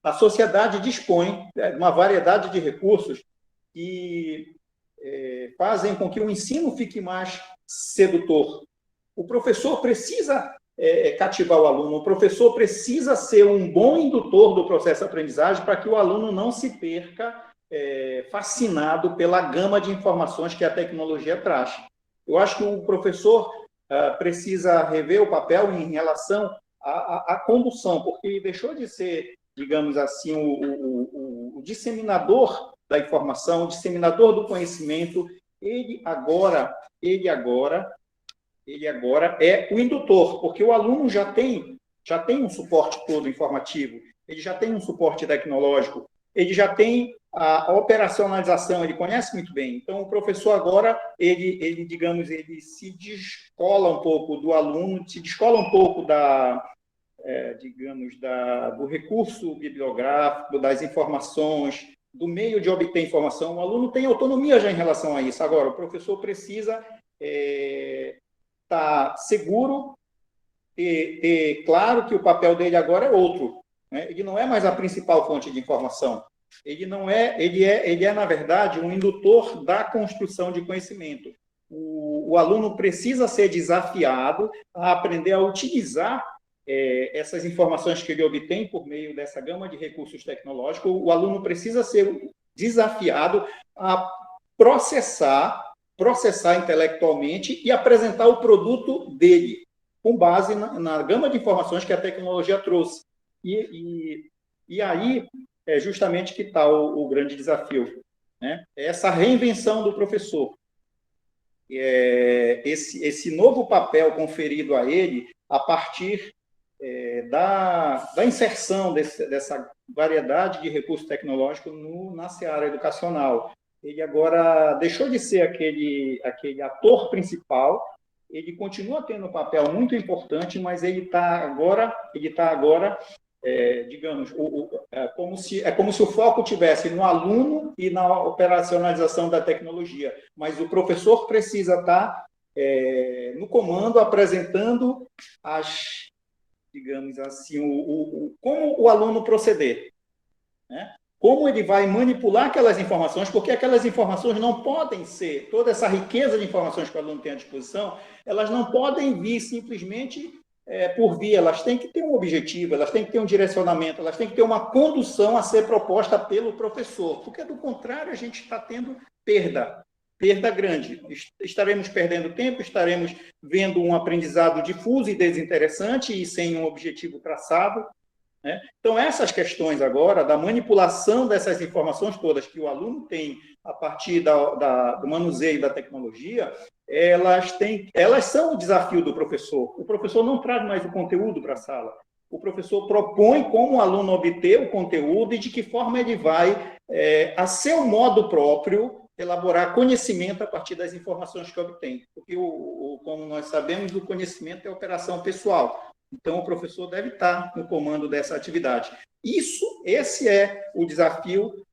A sociedade dispõe de uma variedade de recursos que fazem com que o ensino fique mais sedutor. O professor precisa cativar o aluno, o professor precisa ser um bom indutor do processo de aprendizagem para que o aluno não se perca fascinado pela gama de informações que a tecnologia traz. Eu acho que o professor precisa rever o papel em relação à condução, porque ele deixou de ser, digamos assim, o disseminador da informação, o disseminador do conhecimento. Ele agora é o indutor, porque o aluno já tem um suporte todo informativo, ele já tem um suporte tecnológico, ele já tem a operacionalização, ele conhece muito bem. Então, o professor agora, ele se descola um pouco do aluno, se descola um pouco do recurso bibliográfico, das informações, do meio de obter informação. O aluno tem autonomia já em relação a isso. Agora, o professor precisa estar seguro, ter claro que o papel dele agora é outro, né? Ele não é mais a principal fonte de informação. Ele é, na verdade, um indutor da construção de conhecimento. O aluno precisa ser desafiado a aprender a utilizar essas informações que ele obtém por meio dessa gama de recursos tecnológicos. O aluno precisa ser desafiado a processar intelectualmente e apresentar o produto dele, com base na gama de informações que a tecnologia trouxe. E aí é justamente que está o grande desafio, né? Essa reinvenção do professor. Esse novo papel conferido a ele a partir da inserção dessa variedade de recursos tecnológicos na seara educacional. Ele agora deixou de ser aquele ator principal, ele continua tendo um papel muito importante, mas ele está agora digamos, é como se o foco tivesse no aluno e na operacionalização da tecnologia, mas o professor precisa estar no comando, apresentando digamos assim, como o aluno proceder, né? Como ele vai manipular aquelas informações, porque aquelas informações não podem ser, toda essa riqueza de informações que o aluno tem à disposição, elas não podem vir simplesmente por via, elas têm que ter um objetivo, elas têm que ter um direcionamento, elas têm que ter uma condução a ser proposta pelo professor, porque, do contrário, a gente está tendo perda grande. Estaremos perdendo tempo, estaremos vendo um aprendizado difuso e desinteressante e sem um objetivo traçado, né? Então, essas questões agora, da manipulação dessas informações todas que o aluno tem a partir do manuseio da tecnologia, elas são o desafio do professor. O professor não traz mais o conteúdo para a sala. O professor propõe como o aluno obter o conteúdo e de que forma ele vai, a seu modo próprio, elaborar conhecimento a partir das informações que obtém. Porque, como nós sabemos, o conhecimento é operação pessoal. Então, o professor deve estar no comando dessa atividade. Esse é o desafio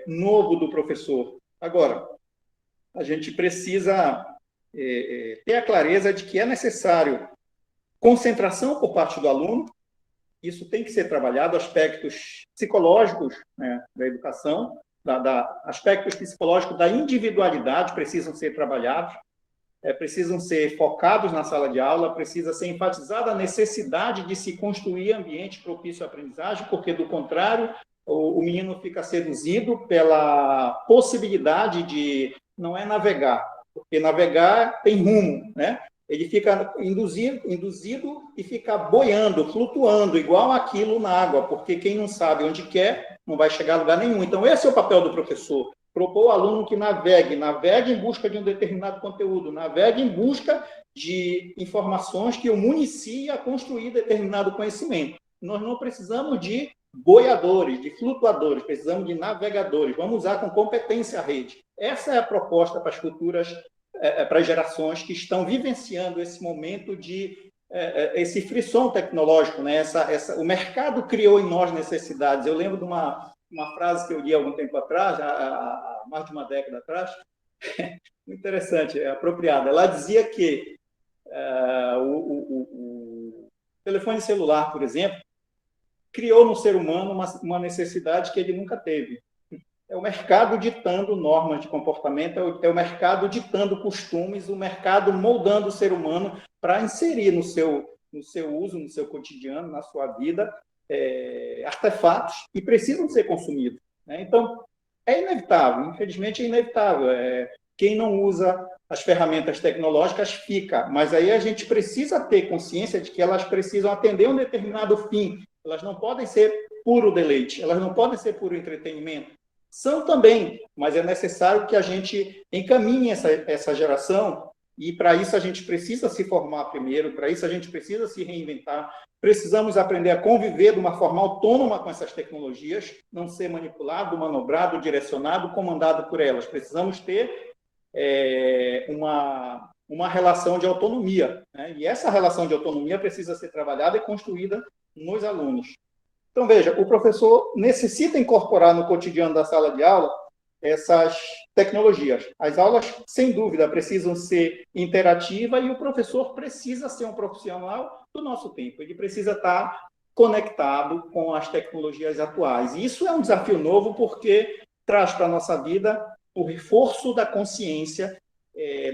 novo do professor. Agora, a gente precisa ter a clareza de que é necessário concentração por parte do aluno. Isso tem que ser trabalhado, aspectos psicológicos, né, da educação, aspectos psicológicos da individualidade precisam ser trabalhados, precisam ser focados na sala de aula, precisa ser enfatizada a necessidade de se construir ambiente propício à aprendizagem, porque, do contrário, o menino fica seduzido pela possibilidade de, não é navegar, porque navegar tem rumo, né? Ele fica induzido e fica boiando, flutuando, igual aquilo na água, porque quem não sabe onde quer, não vai chegar a lugar nenhum. Então, esse é o papel do professor. Propor ao aluno que navegue em busca de um determinado conteúdo, navegue em busca de informações que o municie a construir determinado conhecimento. Nós não precisamos de boiadores, de flutuadores, precisamos de navegadores. Vamos usar com competência a rede. Essa é a proposta para as futuras, para as gerações que estão vivenciando esse momento de esse frisson tecnológico, né? O mercado criou em nós necessidades. Eu lembro de uma frase que eu li há algum tempo atrás, há mais de uma década atrás, muito interessante, apropriada. Ela dizia que o telefone celular, por exemplo, criou no ser humano uma necessidade que ele nunca teve. É o mercado ditando normas de comportamento, é o mercado ditando costumes, o mercado moldando o ser humano para inserir no seu uso, no seu cotidiano, na sua vida, artefatos que precisam ser consumidos, né? Então, é inevitável, infelizmente é inevitável. Quem não usa as ferramentas tecnológicas fica, mas aí a gente precisa ter consciência de que elas precisam atender um determinado fim. Elas não podem ser puro deleite, elas não podem ser puro entretenimento. São também, mas é necessário que a gente encaminhe essa geração, e para isso a gente precisa se formar primeiro, para isso a gente precisa se reinventar, precisamos aprender a conviver de uma forma autônoma com essas tecnologias, não ser manipulado, manobrado, direcionado, comandado por elas. Precisamos ter uma relação de autonomia, né? E essa relação de autonomia precisa ser trabalhada e construída nos alunos. Então, veja, o professor necessita incorporar no cotidiano da sala de aula essas tecnologias. As aulas, sem dúvida, precisam ser interativas e o professor precisa ser um profissional do nosso tempo. Ele precisa estar conectado com as tecnologias atuais. E isso é um desafio novo porque traz para a nossa vida o reforço da consciência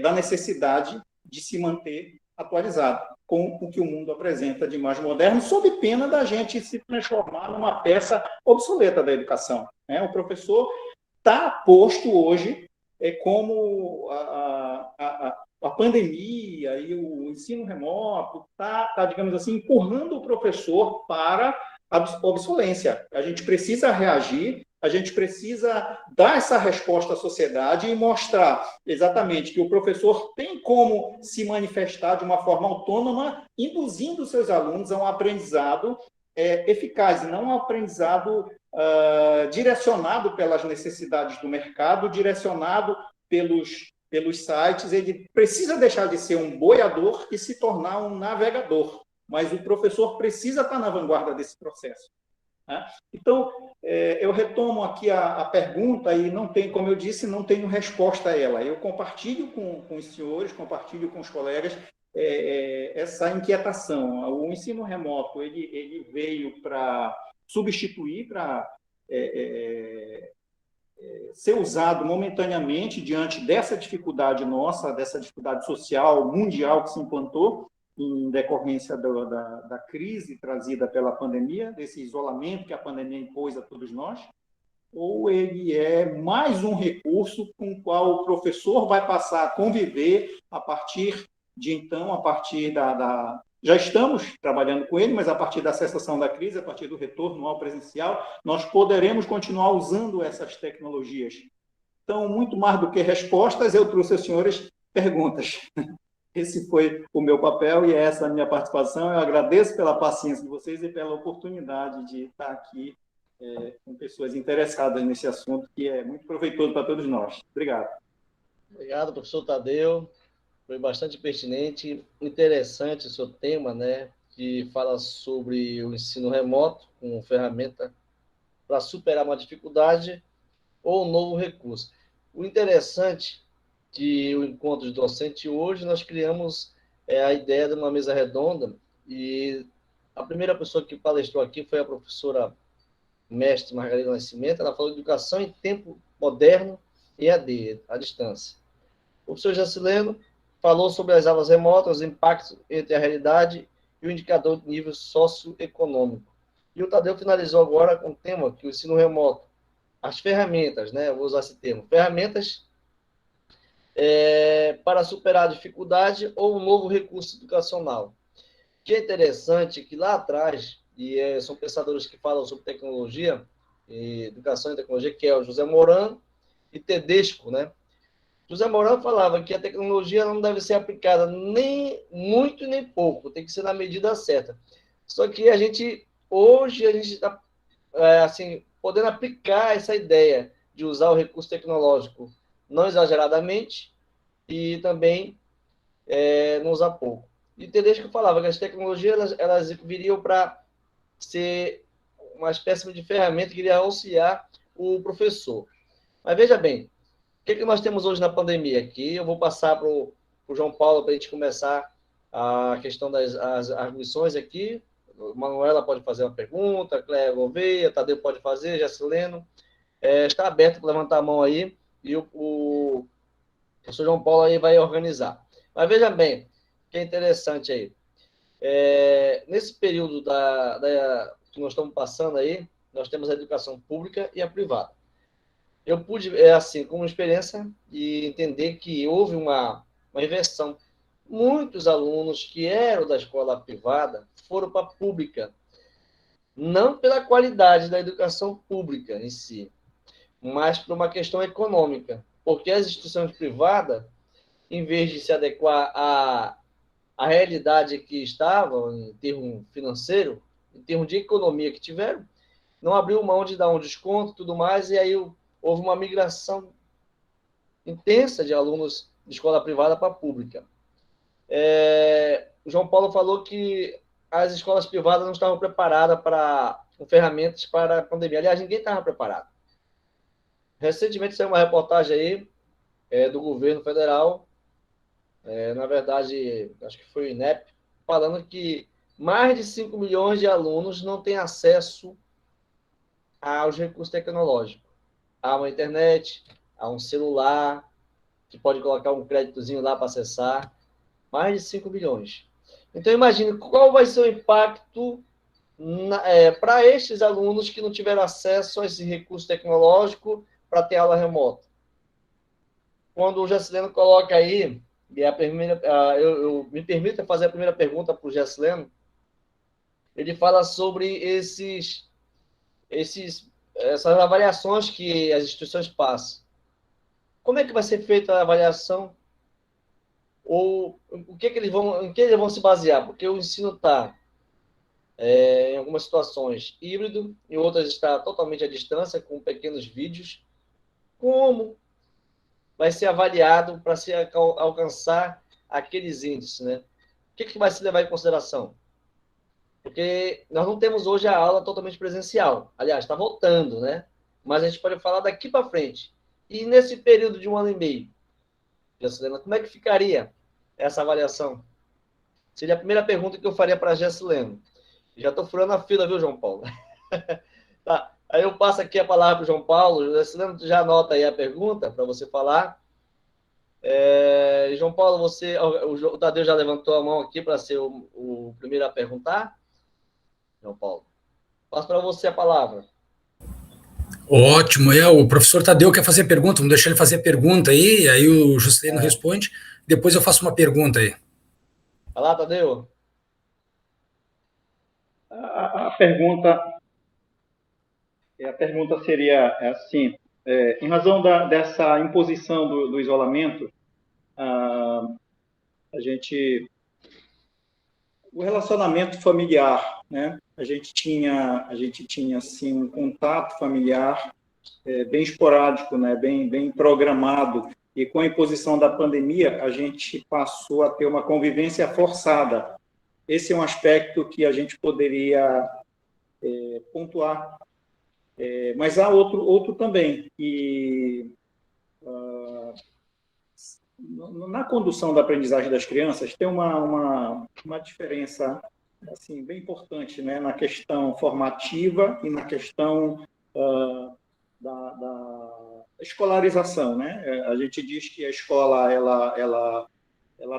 da necessidade de se manter atualizado com o que o mundo apresenta de mais moderno, sob pena da gente se transformar numa peça obsoleta da educação, né? O professor está posto hoje como a pandemia e o ensino remoto está, digamos assim, empurrando o professor para a obsolência. A gente precisa reagir, a gente precisa dar essa resposta à sociedade e mostrar exatamente que o professor tem como se manifestar de uma forma autônoma, induzindo seus alunos a um aprendizado eficaz, e não um aprendizado direcionado pelas necessidades do mercado, direcionado pelos sites. Ele precisa deixar de ser um boiador e se tornar um navegador. mas o professor precisa estar na vanguarda desse processo. Né? Então, eu retomo aqui a pergunta e não tem, como eu disse, não tenho resposta a ela. Eu compartilho com os senhores, compartilho com os colegas essa inquietação. O ensino remoto ele veio para substituir, para ser usado momentaneamente diante dessa dificuldade nossa, dessa dificuldade social mundial que se implantou em decorrência da crise trazida pela pandemia, desse isolamento que a pandemia impôs a todos nós, ou ele é mais um recurso com o qual o professor vai passar a conviver a partir de então, a partir já estamos trabalhando com ele, mas a partir da cessação da crise, a partir do retorno ao presencial, nós poderemos continuar usando essas tecnologias. Então, muito mais do que respostas, eu trouxe aos senhores perguntas. Esse foi o meu papel e essa é a minha participação. Eu agradeço pela paciência de vocês e pela oportunidade de estar aqui com pessoas interessadas nesse assunto, que é muito proveitoso para todos nós. Obrigado. Obrigado, professor Tadeu. Foi bastante pertinente, interessante o seu tema, né, que fala sobre o ensino remoto como ferramenta para superar uma dificuldade ou um novo recurso. O interessante que o encontro de docente hoje, nós criamos a ideia de uma mesa redonda e a primeira pessoa que palestrou aqui foi a professora mestre Margarida Nascimento. Ela falou de educação em tempo moderno e EAD, à distância. O professor Jacileno falou sobre as aulas remotas, os impactos entre a realidade e o indicador de nível socioeconômico. E o Tadeu finalizou agora com o tema que o ensino remoto, as ferramentas, né, eu vou usar esse termo, ferramentas para superar a dificuldade ou um novo recurso educacional. O que é interessante que lá atrás, e são pensadores que falam sobre tecnologia, educação e tecnologia, que é o José Moran e Tedesco, né? José Moran falava que a tecnologia não deve ser aplicada nem muito nem pouco, tem que ser na medida certa. Só que hoje a gente está assim, podendo aplicar essa ideia de usar o recurso tecnológico não exageradamente e também não usar pouco. E Tedesco falava que as tecnologias elas viriam para ser uma espécie de ferramenta que iria auxiliar o professor. Mas veja bem, o que nós temos hoje na pandemia? Aqui eu vou passar para o João Paulo para a gente começar a questão das arguições aqui. Manuela pode fazer uma pergunta, Cléia Gouveia, Tadeu pode fazer, Jacileno. Está aberto para levantar a mão aí e o professor João Paulo aí vai organizar. Mas veja bem, o que é interessante aí. Nesse período que nós estamos passando aí, nós temos a educação pública e a privada. Eu pude, assim, como experiência, e entender que houve uma inversão. Muitos alunos que eram da escola privada foram para a pública, não pela qualidade da educação pública em si, mas por uma questão econômica, porque as instituições privadas, em vez de se adequar à realidade que estavam, em termos financeiro, em termos de economia que tiveram, não abriu mão de dar um desconto e tudo mais, e aí houve uma migração intensa de alunos de escola privada para a pública. O João Paulo falou que as escolas privadas não estavam preparadas com ferramentas para a pandemia. Aliás, ninguém estava preparado. Recentemente saiu uma reportagem aí do governo federal, na verdade, acho que foi o INEP, falando que mais de 5 milhões de alunos não têm acesso aos recursos tecnológicos. Há uma internet, há um celular, que pode colocar um créditozinho lá para acessar, mais de 5 milhões. Então, imagine qual vai ser o impacto para estes alunos que não tiveram acesso a esse recurso tecnológico para ter aula remota. Quando o Jacileno coloca aí, e eu me permito fazer a primeira pergunta para o Jacileno, ele fala sobre essas avaliações que as instituições passam. Como é que vai ser feita a avaliação? Ou em que eles vão se basear? Porque o ensino está, em algumas situações, híbrido, em outras está totalmente à distância, com pequenos vídeos. Como vai ser avaliado para se alcançar aqueles índices, né? O que vai se levar em consideração? Porque nós não temos hoje a aula totalmente presencial. Aliás, está voltando, né? Mas a gente pode falar daqui para frente. E nesse período de 1 ano e meio, Gessilena, como é que ficaria essa avaliação? Seria a primeira pergunta que eu faria para a Gessilena. Já estou furando a fila, viu, João Paulo? Tá. Aí eu passo aqui a palavra para o João Paulo. Gessilena, tu já anota aí a pergunta para você falar. João Paulo, o Tadeu já levantou a mão aqui para ser o primeiro a perguntar. João Paulo, passo para você a palavra. Ótimo, o professor Tadeu quer fazer pergunta, vamos deixar ele fazer a pergunta aí o Juscelino responde, depois eu faço uma pergunta aí. Vai lá, Tadeu. A pergunta seria assim, em razão dessa imposição do isolamento, o relacionamento familiar, né? A gente tinha assim um contato familiar bem esporádico, né? Bem programado, e com a imposição da pandemia a gente passou a ter uma convivência forçada. Esse é um aspecto que a gente poderia pontuar, mas há outro também, que na condução da aprendizagem das crianças tem uma diferença assim bem importante, né, na questão formativa e na questão da escolarização, né? A gente diz que a escola ela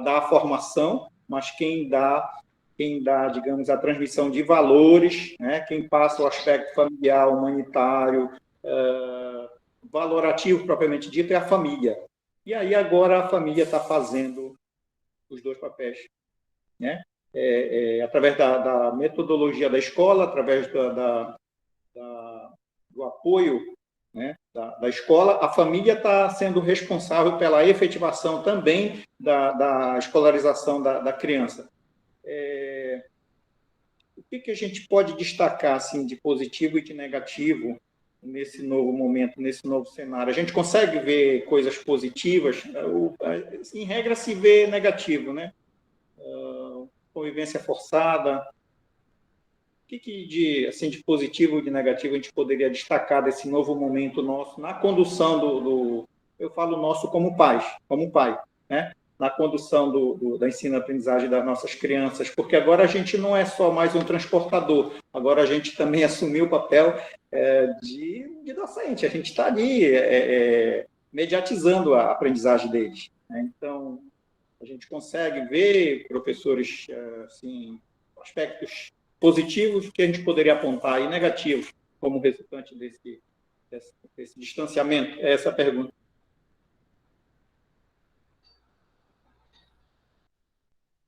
dá a formação, mas quem dá, digamos, a transmissão de valores, né? Quem passa o aspecto familiar, humanitário, valorativo propriamente dito, é a família. E aí agora a família está fazendo os dois papéis, né? Através da metodologia da escola, através do apoio, né, da escola, a família está sendo responsável pela efetivação também da escolarização da criança. O que a gente pode destacar assim, de positivo e de negativo nesse novo momento, nesse novo cenário? A gente consegue ver coisas positivas? Em regra, se vê negativo, né? Convivência forçada. O que de positivo e de negativo a gente poderia destacar desse novo momento nosso na condução eu falo nosso como pai, né? Na condução da ensino-aprendizagem das nossas crianças, porque agora a gente não é só mais um transportador, agora a gente também assumiu o papel de docente, a gente está ali mediatizando a aprendizagem deles, né? Então, a gente consegue ver, professores, assim, aspectos positivos que a gente poderia apontar e negativos como resultante desse distanciamento? É essa a pergunta.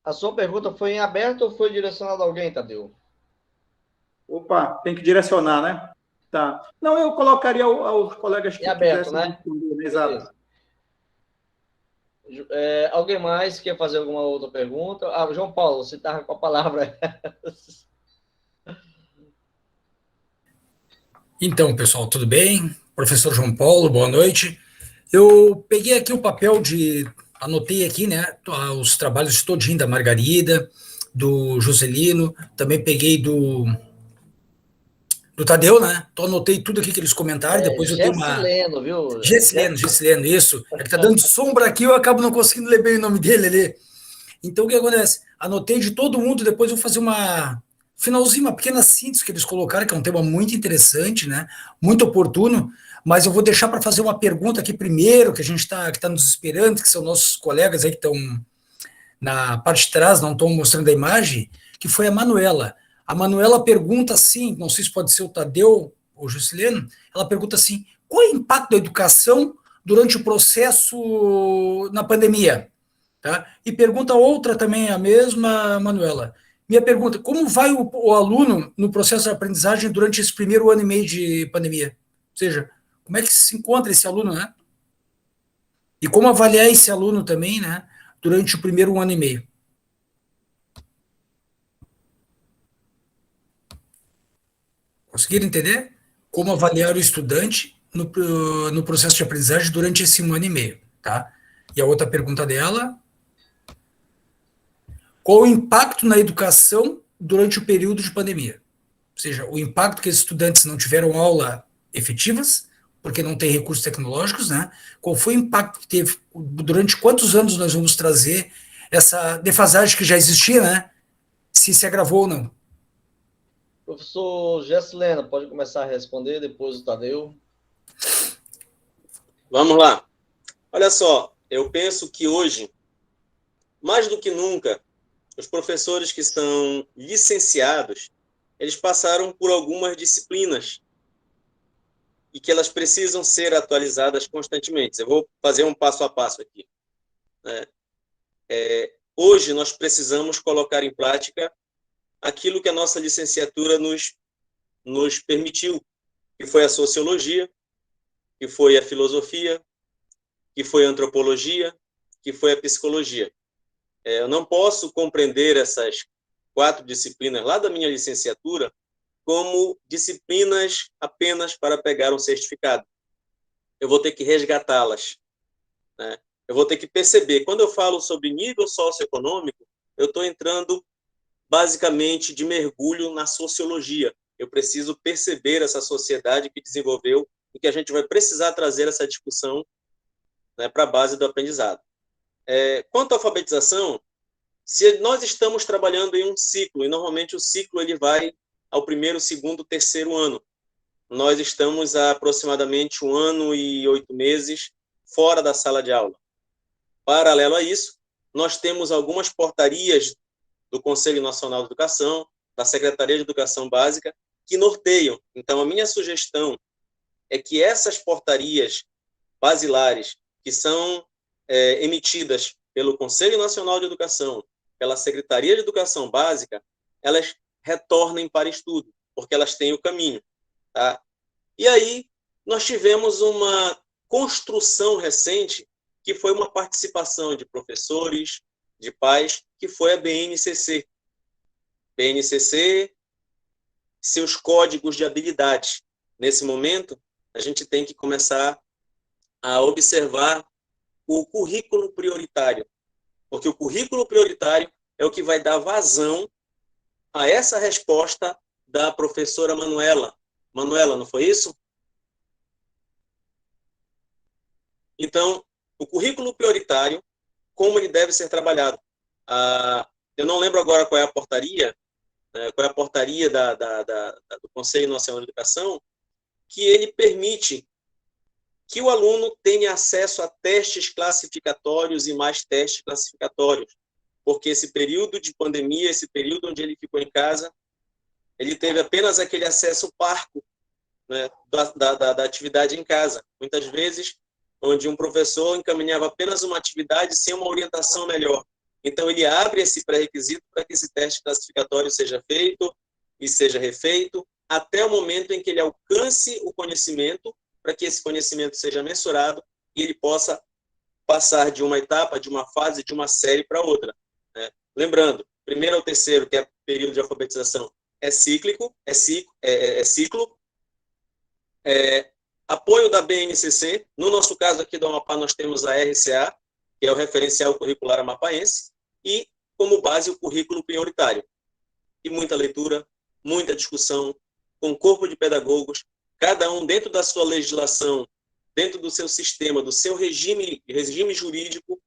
A sua pergunta foi em aberto ou foi direcionada a alguém, Tadeu? Opa, tem que direcionar, né? Tá. Não, eu colocaria aos colegas que aberto, quisessem né? responder. Exato. Alguém mais quer fazer alguma outra pergunta? João Paulo, você estava com a palavra. Então, pessoal, tudo bem? Professor João Paulo, boa noite. Eu peguei aqui o papel anotei aqui, né, os trabalhos todinho da Margarida, do Juscelino, também peguei do Tadeu, né? Então anotei tudo aqui que eles comentaram, depois eu tenho uma... Gessileno, viu? Gessileno, isso. É que tá dando sombra aqui, eu acabo não conseguindo ler bem o nome dele ali. Então, o que acontece? Anotei de todo mundo, depois eu vou fazer finalzinho, uma pequena síntese que eles colocaram, que é um tema muito interessante, né? Muito oportuno, mas eu vou deixar para fazer uma pergunta aqui primeiro, que a gente que tá nos esperando, que são nossos colegas aí que estão na parte de trás, não estão mostrando a imagem, que foi a Manuela. A Manuela pergunta assim, não sei se pode ser o Tadeu ou o Juscelino, ela pergunta assim, qual é o impacto da educação durante o processo na pandemia? Tá? E pergunta outra também, a mesma, Manuela. Minha pergunta, como vai o aluno no processo de aprendizagem durante esse primeiro ano e meio de pandemia? Ou seja, como é que se encontra esse aluno, né? E como avaliar esse aluno também, né, durante o primeiro ano e meio? Conseguiram entender? Como avaliar o estudante no processo de aprendizagem durante esse 1 ano e meio, tá? E a outra pergunta dela: qual o impacto na educação durante o período de pandemia. Ou seja, o impacto que esses estudantes não tiveram aula efetivas, porque não tem recursos tecnológicos, né? Qual foi o impacto que teve, durante quantos anos nós vamos trazer essa defasagem que já existia, né? Se agravou ou não. Professor Gessilena, pode começar a responder, depois o Tadeu. Vamos lá. Olha só, eu penso que hoje, mais do que nunca, os professores que são licenciados, eles passaram por algumas disciplinas e que elas precisam ser atualizadas constantemente. Eu vou fazer um passo a passo aqui. Hoje, nós precisamos colocar em prática aquilo que a nossa licenciatura nos permitiu, que foi a sociologia, que foi a filosofia, que foi a antropologia, que foi a psicologia. Eu não posso compreender essas 4 disciplinas lá da minha licenciatura como disciplinas apenas para pegar um certificado. Eu vou ter que resgatá-las, né? Eu vou ter que perceber. Quando eu falo sobre nível socioeconômico, eu estou entrando basicamente de mergulho na sociologia. Eu preciso perceber essa sociedade que desenvolveu e que a gente vai precisar trazer essa discussão, né, para a base do aprendizado. Quanto à alfabetização, se nós estamos trabalhando em um ciclo, e normalmente o ciclo ele vai ao 1º, 2º, 3º ano, nós estamos há aproximadamente 1 ano e 8 meses fora da sala de aula. Paralelo a isso, nós temos algumas portarias do Conselho Nacional de Educação, da Secretaria de Educação Básica, que norteiam. Então, a minha sugestão é que essas portarias basilares, que são emitidas pelo Conselho Nacional de Educação, pela Secretaria de Educação Básica, elas retornem para estudo, porque elas têm o caminho. Tá? E aí, nós tivemos uma construção recente, que foi uma participação de professores, de pais, que foi a BNCC. BNCC, seus códigos de habilidade. Nesse momento, a gente tem que começar a observar o currículo prioritário, porque o currículo prioritário é o que vai dar vazão a essa resposta da professora Manuela. Manuela, não foi isso? Então, o currículo prioritário, como ele deve ser trabalhado. Eu não lembro agora qual é a portaria, do Conselho Nacional de Educação, que ele permite que o aluno tenha acesso a testes classificatórios e mais testes classificatórios, porque esse período de pandemia, esse período onde ele ficou em casa, ele teve apenas aquele acesso parco, né, da atividade em casa. Muitas vezes, onde um professor encaminhava apenas uma atividade sem uma orientação melhor. Então, ele abre esse pré-requisito para que esse teste classificatório seja feito e seja refeito até o momento em que ele alcance o conhecimento, para que esse conhecimento seja mensurado e ele possa passar de uma etapa, de uma fase, de uma série para outra. Né? Lembrando, 1º ao 3º, que é período de alfabetização, é cíclico, ciclo. Apoio da BNCC. No nosso caso aqui do Amapá, nós temos a RCA, que é o Referencial Curricular Amapaense, e, como base, o currículo prioritário. E muita leitura, muita discussão, com um corpo de pedagogos, cada um dentro da sua legislação, dentro do seu sistema, do seu regime jurídico,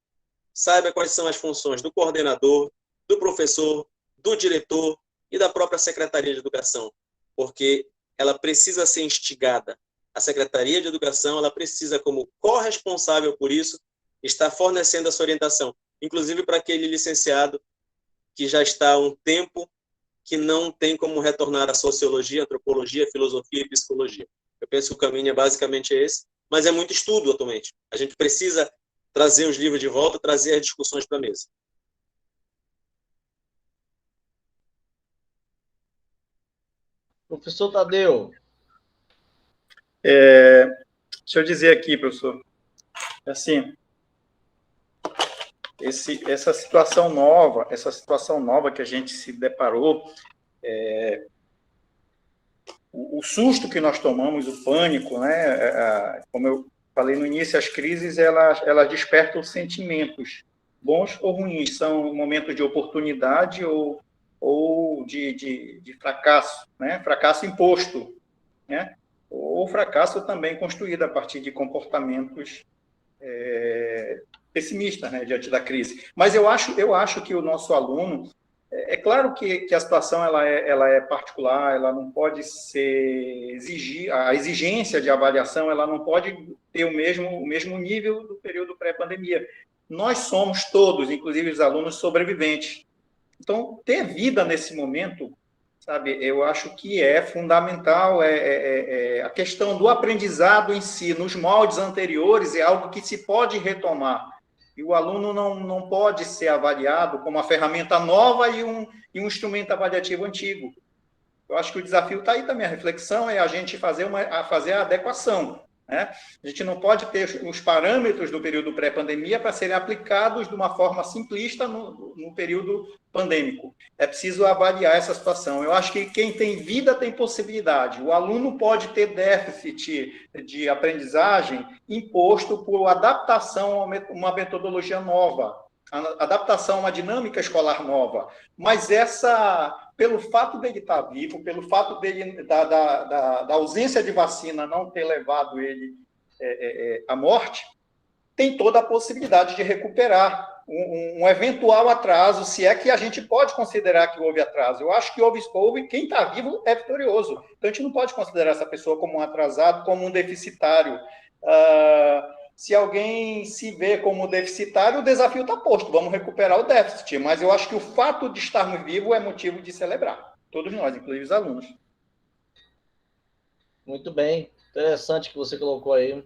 saiba quais são as funções do coordenador, do professor, do diretor e da própria Secretaria de Educação, porque ela precisa ser instigada. A Secretaria de Educação, ela precisa, como corresponsável por isso, estar fornecendo essa orientação, inclusive para aquele licenciado que já está há um tempo que não tem como retornar à sociologia, antropologia, filosofia e psicologia. Eu penso que o caminho é basicamente esse, mas é muito estudo atualmente. A gente precisa trazer os livros de volta, trazer as discussões para a mesa. Professor Tadeu. Deixa eu dizer aqui, professor, assim, essa situação nova que a gente se deparou, o susto que nós tomamos, o pânico, né? Como eu falei no início, as crises elas despertam sentimentos, bons ou ruins, são momentos de oportunidade ou ou de fracasso, né? Fracasso imposto, né? Ou fracasso também construído a partir de comportamentos pessimistas, né, diante da crise. Mas eu acho que o nosso aluno, é claro que a situação ela é particular, ela não pode ser a exigência de avaliação, ela não pode ter o mesmo nível do período pré-pandemia. Nós somos todos, inclusive os alunos, sobreviventes. Então, ter vida nesse momento, sabe, eu acho que é fundamental. A questão do aprendizado em si, nos moldes anteriores, é algo que se pode retomar. E o aluno não pode ser avaliado como uma ferramenta nova e um instrumento avaliativo antigo. Eu acho que o desafio está aí também. A reflexão é a gente fazer a adequação, né? A gente não pode ter os parâmetros do período pré-pandemia para serem aplicados de uma forma simplista no período pandêmico. É preciso avaliar essa situação. Eu acho que quem tem vida tem possibilidade. O aluno pode ter déficit de aprendizagem imposto por adaptação a uma metodologia nova, adaptação a uma dinâmica escolar nova. Mas pelo fato dele estar vivo, pelo fato dele da ausência de vacina não ter levado ele à morte, tem toda a possibilidade de recuperar um eventual atraso, se é que a gente pode considerar que houve atraso. Eu acho que houve, quem está vivo é vitorioso. Então, a gente não pode considerar essa pessoa como um atrasado, como um deficitário. Se alguém se vê como deficitário, o desafio está posto, vamos recuperar o déficit. Mas eu acho que o fato de estarmos vivos é motivo de celebrar. Todos nós, inclusive os alunos. Muito bem, interessante que você colocou aí.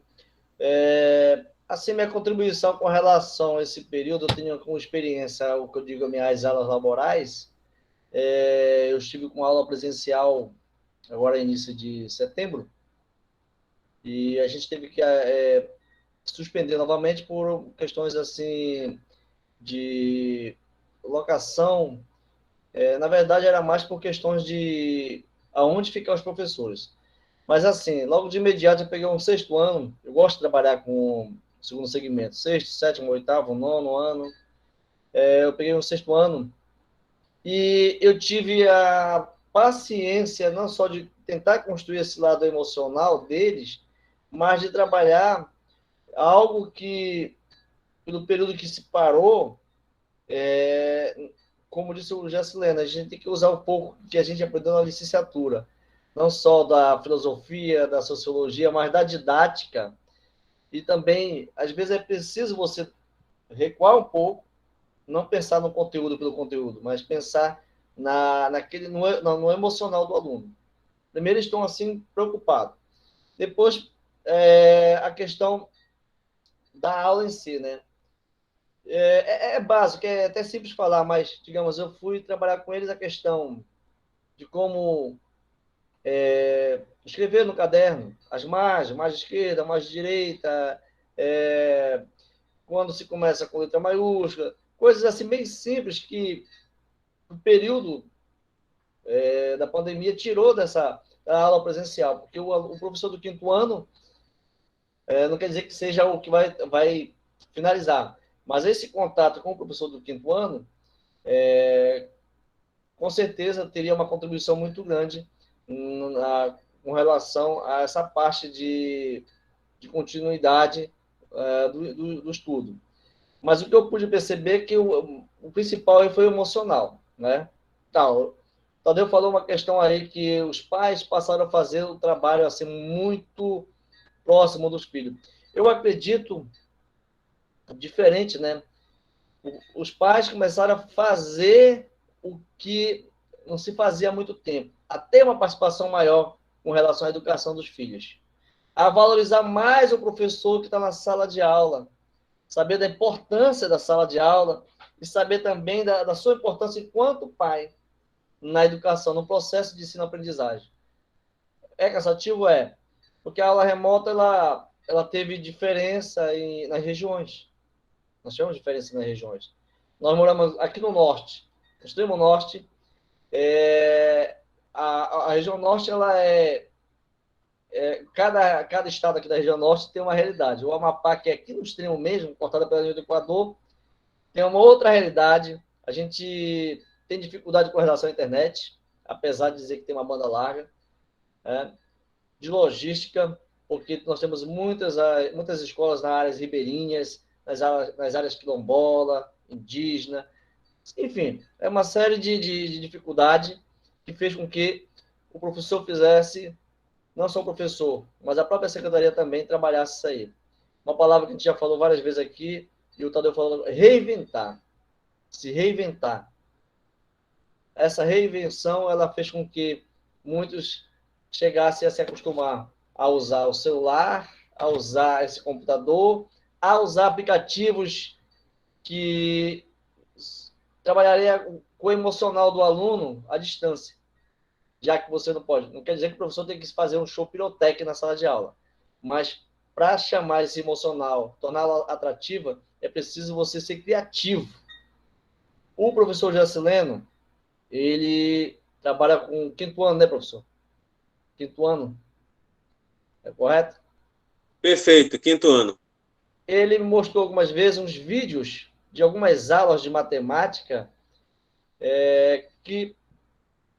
Assim, minha contribuição com relação a esse período, eu tenho como experiência, o que eu digo, minhas aulas laborais. Eu estive com aula presencial agora início de setembro, e a gente teve que suspender novamente por questões assim de locação. Na verdade, era mais por questões de aonde ficam os professores. Mas assim, logo de imediato eu peguei um 6º ano. Eu gosto de trabalhar com segundo segmento, 6º, 7º, 8º, 9º ano. Eu peguei um 6º ano e eu tive a paciência não só de tentar construir esse lado emocional deles, mas de trabalhar algo que, pelo período que se parou, como disse o Jacilena, a gente tem que usar um pouco que a gente aprendeu na licenciatura, não só da filosofia, da sociologia, mas da didática. E também, às vezes, é preciso você recuar um pouco, não pensar no conteúdo pelo conteúdo, mas pensar no emocional do aluno. Primeiro, eles estão assim preocupados. Depois, a questão da aula em si, né? É básico, é até simples falar, mas, digamos, eu fui trabalhar com eles a questão de como escrever no caderno as margens, margem esquerda, margem direita, quando se começa com letra maiúscula, coisas assim bem simples que o período da pandemia tirou da aula presencial, porque o professor do 5º ano não quer dizer que seja o que vai finalizar, mas esse contato com o professor do 5º ano, com certeza teria uma contribuição muito grande com relação a essa parte de continuidade do estudo. Mas o que eu pude perceber é que o principal foi o emocional, né? O Tadeu falou uma questão aí que os pais passaram a fazer o trabalho assim muito próximo dos filhos. Eu acredito diferente, né? Os pais começaram a fazer o que não se fazia há muito tempo, a ter uma participação maior com relação à educação dos filhos, a valorizar mais o professor que está na sala de aula, saber da importância da sala de aula e saber também da sua importância enquanto pai na educação, no processo de ensino-aprendizagem. É cansativo? Porque a aula remota ela teve diferença nas regiões. Nós tivemos diferença nas regiões. Nós moramos aqui no norte, no extremo norte. A região norte, ela cada estado aqui da região norte tem uma realidade. O Amapá, que é aqui no extremo mesmo, cortada pela linha do Equador, tem uma outra realidade. A gente tem dificuldade com relação à internet, apesar de dizer que tem uma banda larga, de logística, porque nós temos muitas escolas nas áreas ribeirinhas, nas áreas quilombola, indígena, enfim, é uma série de dificuldade que fez com que o professor fizesse, não só o professor, mas a própria secretaria também trabalhasse isso aí. Uma palavra que a gente já falou várias vezes aqui, e o Tadeu falou, reinventar. Se reinventar. Essa reinvenção, ela fez com que muitos chegassem a se acostumar a usar o celular, a usar esse computador, a usar aplicativos que trabalharia com o emocional do aluno à distância, já que você não pode. Não quer dizer que o professor tem que fazer um show pirotécnico na sala de aula, mas para chamar esse emocional, torná-la atrativa, é preciso você ser criativo. O professor Jacileno, ele trabalha com quinto ano, né, professor? Quinto ano. É correto? Perfeito, quinto ano. Ele me mostrou algumas vezes uns vídeos de algumas aulas de matemática que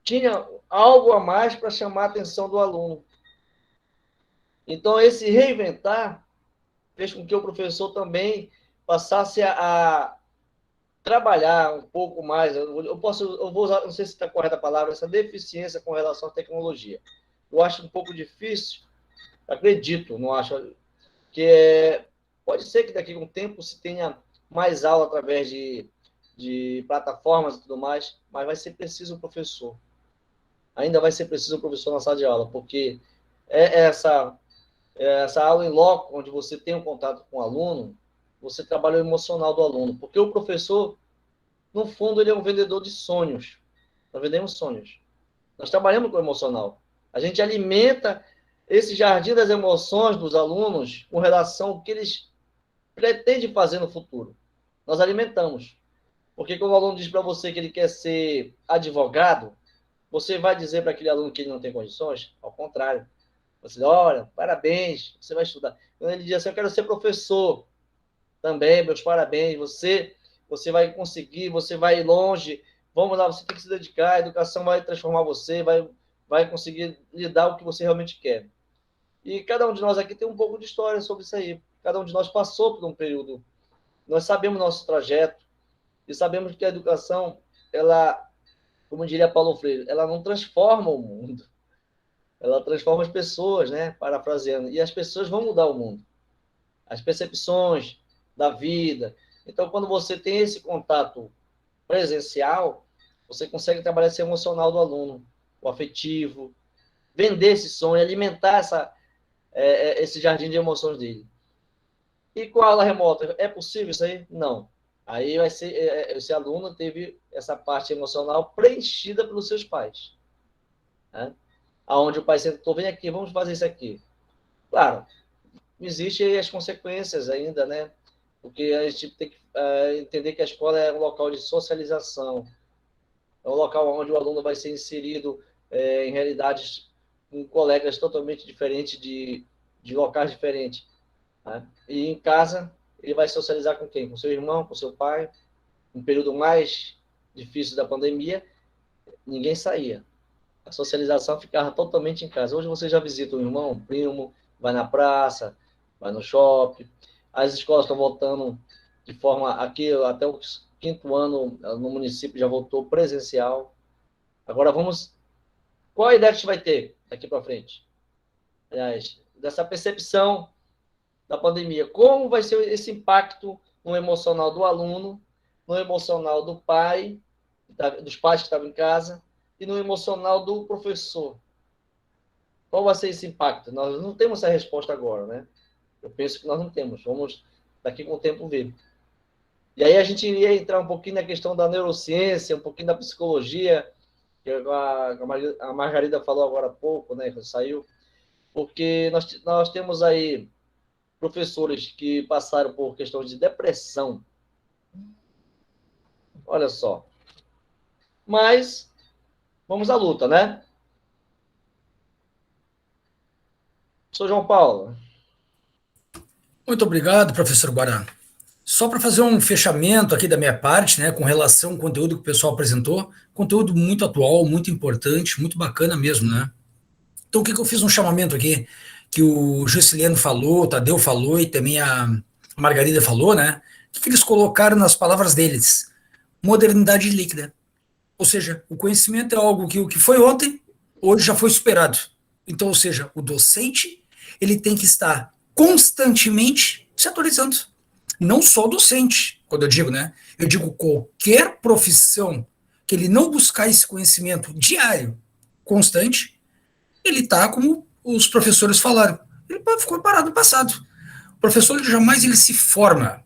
tinha algo a mais para chamar a atenção do aluno. Então, esse reinventar fez com que o professor também passasse a trabalhar um pouco mais. Eu vou usar, não sei se está correta a palavra, essa deficiência com relação à tecnologia. Eu acho um pouco difícil, acredito, não acho, que pode ser que daqui a um tempo se tenha mais aula através de plataformas e tudo mais, mas vai ser preciso o professor. Ainda vai ser preciso o professor na sala de aula, porque essa aula em loco, onde você tem um contato com o aluno, você trabalha o emocional do aluno, porque o professor, no fundo, ele é um vendedor de sonhos. Nós vendemos sonhos. Nós trabalhamos com o emocional. A gente alimenta esse jardim das emoções dos alunos com relação ao que eles pretendem fazer no futuro. Nós alimentamos. Porque quando o aluno diz para você que ele quer ser advogado, você vai dizer para aquele aluno que ele não tem condições? Ao contrário. Você, olha, parabéns, você vai estudar. Quando ele diz assim, eu quero ser professor, também, meus parabéns, você vai conseguir, você vai longe, vamos lá, você tem que se dedicar, a educação vai transformar você, vai conseguir lhe dar o que você realmente quer. E cada um de nós aqui tem um pouco de história sobre isso aí. Cada um de nós passou por um período. Nós sabemos nosso trajeto e sabemos que a educação, ela, como diria Paulo Freire, ela não transforma o mundo. Ela transforma as pessoas, né? Parafraseando. E as pessoas vão mudar o mundo. As percepções da vida. Então, quando você tem esse contato presencial, você consegue trabalhar esse emocional do aluno, o afetivo, vender esse sonho, alimentar esse jardim de emoções dele. E com a aula remota, é possível isso aí? Não. Aí vai ser, esse aluno teve essa parte emocional preenchida pelos seus pais. Né? Onde o pai sentou, vem aqui, vamos fazer isso aqui. Claro, existem as consequências ainda, né? Porque a gente tem que entender que a escola é um local de socialização, é um local onde o aluno vai ser inserido em realidades com colegas totalmente diferentes, de locais diferentes. Né? E em casa, ele vai socializar com quem? Com seu irmão, com seu pai. No período mais difícil da pandemia, ninguém saía. A socialização ficava totalmente em casa. Hoje você já visita um irmão, um primo, vai na praça, vai no shopping. As escolas estão voltando de forma... Aqui, até o quinto ano, no município, já voltou presencial. Agora vamos... Qual a ideia que a gente vai ter daqui para frente? Aliás, dessa percepção da pandemia. Como vai ser esse impacto no emocional do aluno, no emocional do pai, dos pais que estavam em casa, e no emocional do professor? Qual vai ser esse impacto? Nós não temos essa resposta agora, né? Eu penso que nós não temos. Vamos, daqui com o tempo, ver. E aí a gente iria entrar um pouquinho na questão da neurociência, um pouquinho da psicologia, que a Margarida falou agora há pouco, né? Que saiu. Porque nós temos aí professores que passaram por questões de depressão. Olha só. Mas vamos à luta, né? Sou João Paulo. Muito obrigado, professor Guará. Só para fazer um fechamento aqui da minha parte, né, com relação ao conteúdo que o pessoal apresentou, conteúdo muito atual, muito importante, muito bacana mesmo, né? Então, o que eu fiz um chamamento aqui, que o Juscelino falou, o Tadeu falou e também a Margarida falou, né? O que eles colocaram nas palavras deles? Modernidade líquida. Ou seja, o conhecimento é algo que o que foi ontem, hoje já foi superado. Então, ou seja, o docente, ele tem que estar constantemente se atualizando. Não só o docente, quando eu digo, né? Eu digo qualquer profissão que ele não buscar esse conhecimento diário, constante, ele está como os professores falaram. Ele ficou parado no passado. O professor ele jamais ele se forma.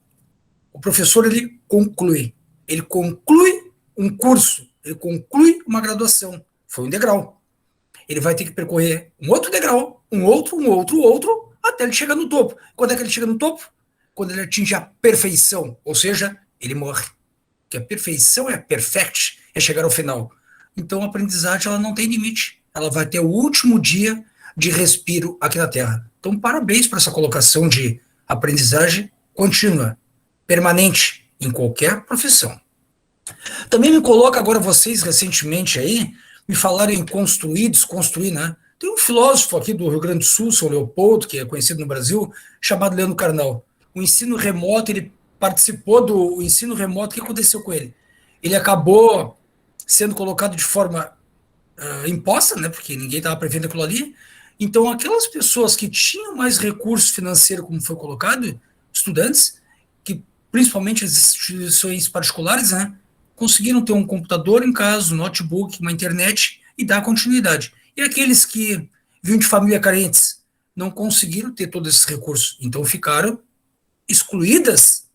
O professor ele conclui. Ele conclui um curso, ele conclui uma graduação. Foi um degrau. Ele vai ter que percorrer um outro degrau, um outro, até ele chegar no topo. Quando é que ele chega no topo? Quando ele atinge a perfeição, ou seja, ele morre. Porque a perfeição é perfect, é chegar ao final. Então a aprendizagem ela não tem limite. Ela vai ter o último dia de respiro aqui na Terra. Então parabéns para essa colocação de aprendizagem contínua, permanente, em qualquer profissão. Também me coloca agora vocês recentemente aí, me falaram em construir, desconstruir, né? Tem um filósofo aqui do Rio Grande do Sul, São Leopoldo, que é conhecido no Brasil, chamado Leandro Carnal. O ensino remoto, ele participou do ensino remoto, o que aconteceu com ele? Ele acabou sendo colocado de forma imposta, né? Porque ninguém estava prevendo aquilo ali. Então, aquelas pessoas que tinham mais recurso financeiro, como foi colocado, estudantes, que principalmente as instituições particulares, né? Conseguiram ter um computador em casa, um notebook, uma internet e dar continuidade. E aqueles que vinham de família carentes não conseguiram ter todos esses recursos, então ficaram excluídas,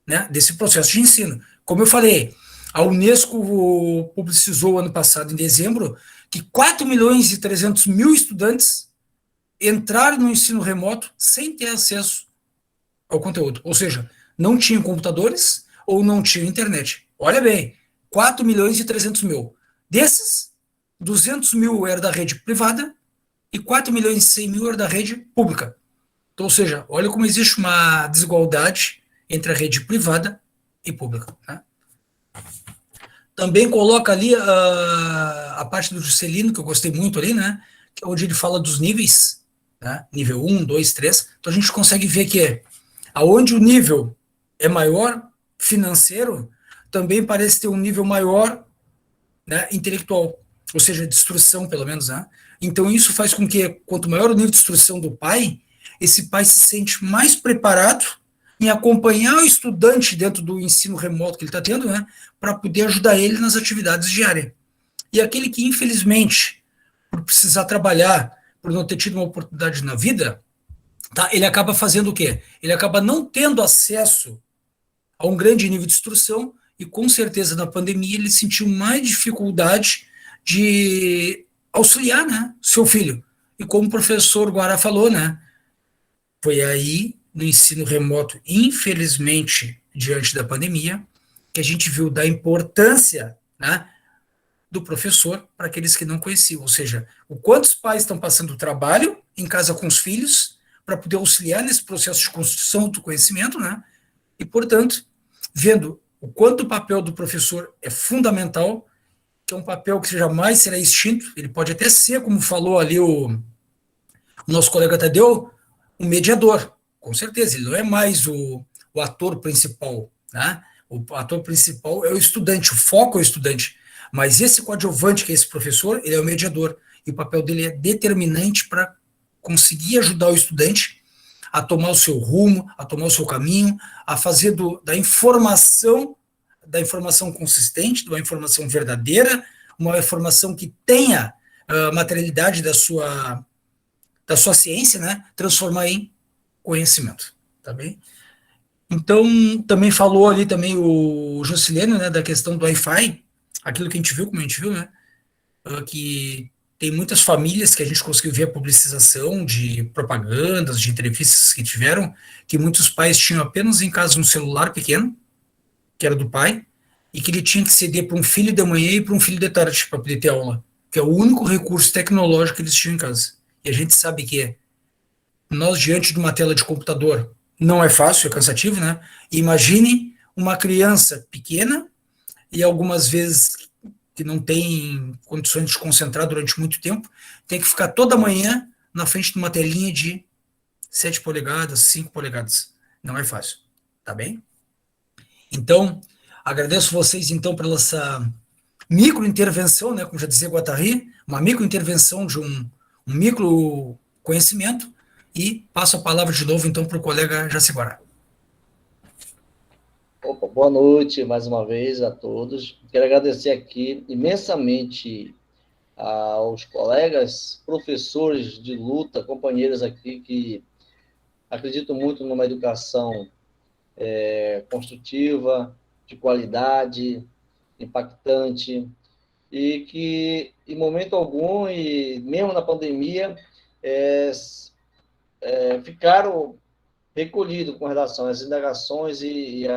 né, desse processo de ensino. Como eu falei, a Unesco publicizou ano passado, em dezembro, que 4.300.000 estudantes entraram no ensino remoto sem ter acesso ao conteúdo. Ou seja, não tinham computadores ou não tinham internet. Olha bem, 4.300.000. Desses, 200.000 era da rede privada e 4.100.000 era da rede pública. Então, ou seja, olha como existe uma desigualdade entre a rede privada e pública. Né? Também coloca ali a parte do Juscelino, que eu gostei muito ali, né? Que é onde ele fala dos níveis, né? Nível 1, 2, 3. Então a gente consegue ver que aonde o nível é maior, financeiro, também parece ter um nível maior, né, intelectual, ou seja, de instrução, pelo menos. Né? Então isso faz com que, quanto maior o nível de instrução do pai, esse pai se sente mais preparado em acompanhar o estudante dentro do ensino remoto que ele está tendo, né, para poder ajudar ele nas atividades diárias. E aquele que, infelizmente, por precisar trabalhar, por não ter tido uma oportunidade na vida, tá, ele acaba fazendo o quê? Ele acaba não tendo acesso a um grande nível de instrução e, com certeza, na pandemia, ele sentiu mais dificuldade de auxiliar, né, seu filho. E como o professor Guará falou, né, foi aí, no ensino remoto, infelizmente, diante da pandemia, que a gente viu da importância, né, do professor para aqueles que não conheciam. Ou seja, o quanto os pais estão passando trabalho em casa com os filhos para poder auxiliar nesse processo de construção do conhecimento, né, e, portanto, vendo o quanto o papel do professor é fundamental, que é um papel que jamais será extinto, ele pode até ser, como falou ali o nosso colega Tadeu, um mediador, com certeza, ele não é mais o ator principal, né? O ator principal é o estudante, o foco é o estudante, mas esse coadjuvante, que é esse professor, ele é o mediador, e o papel dele é determinante para conseguir ajudar o estudante a tomar o seu rumo, a tomar o seu caminho, a fazer da informação consistente, de uma informação verdadeira, uma informação que tenha materialidade da sua ciência, né, transformar em conhecimento, tá bem? Então, também falou ali também o Juscelino, né, da questão do Wi-Fi, aquilo que a gente viu, como a gente viu, né, que tem muitas famílias que a gente conseguiu ver a publicização de propagandas, de entrevistas que tiveram, que muitos pais tinham apenas em casa um celular pequeno, que era do pai, e que ele tinha que ceder para um filho de manhã e para um filho de tarde para poder ter aula, que é o único recurso tecnológico que eles tinham em casa. E a gente sabe que nós, diante de uma tela de computador, não é fácil, é cansativo, né? Imagine uma criança pequena e algumas vezes que não tem condições de se concentrar durante muito tempo, tem que ficar toda manhã na frente de uma telinha de 7 polegadas, 5 polegadas. Não é fácil, tá bem? Então, agradeço vocês, então, pela essa micro-intervenção, né, como já dizia Guattari, uma micro-intervenção de um micro-conhecimento, e passo a palavra de novo, então, para o colega Jaciguara. Opa, boa noite mais uma vez a todos. Quero agradecer aqui imensamente aos colegas, professores de luta, companheiros aqui que acreditam muito numa educação construtiva, de qualidade, impactante, e que, em momento algum, e mesmo na pandemia, ficaram recolhidos com relação às indagações e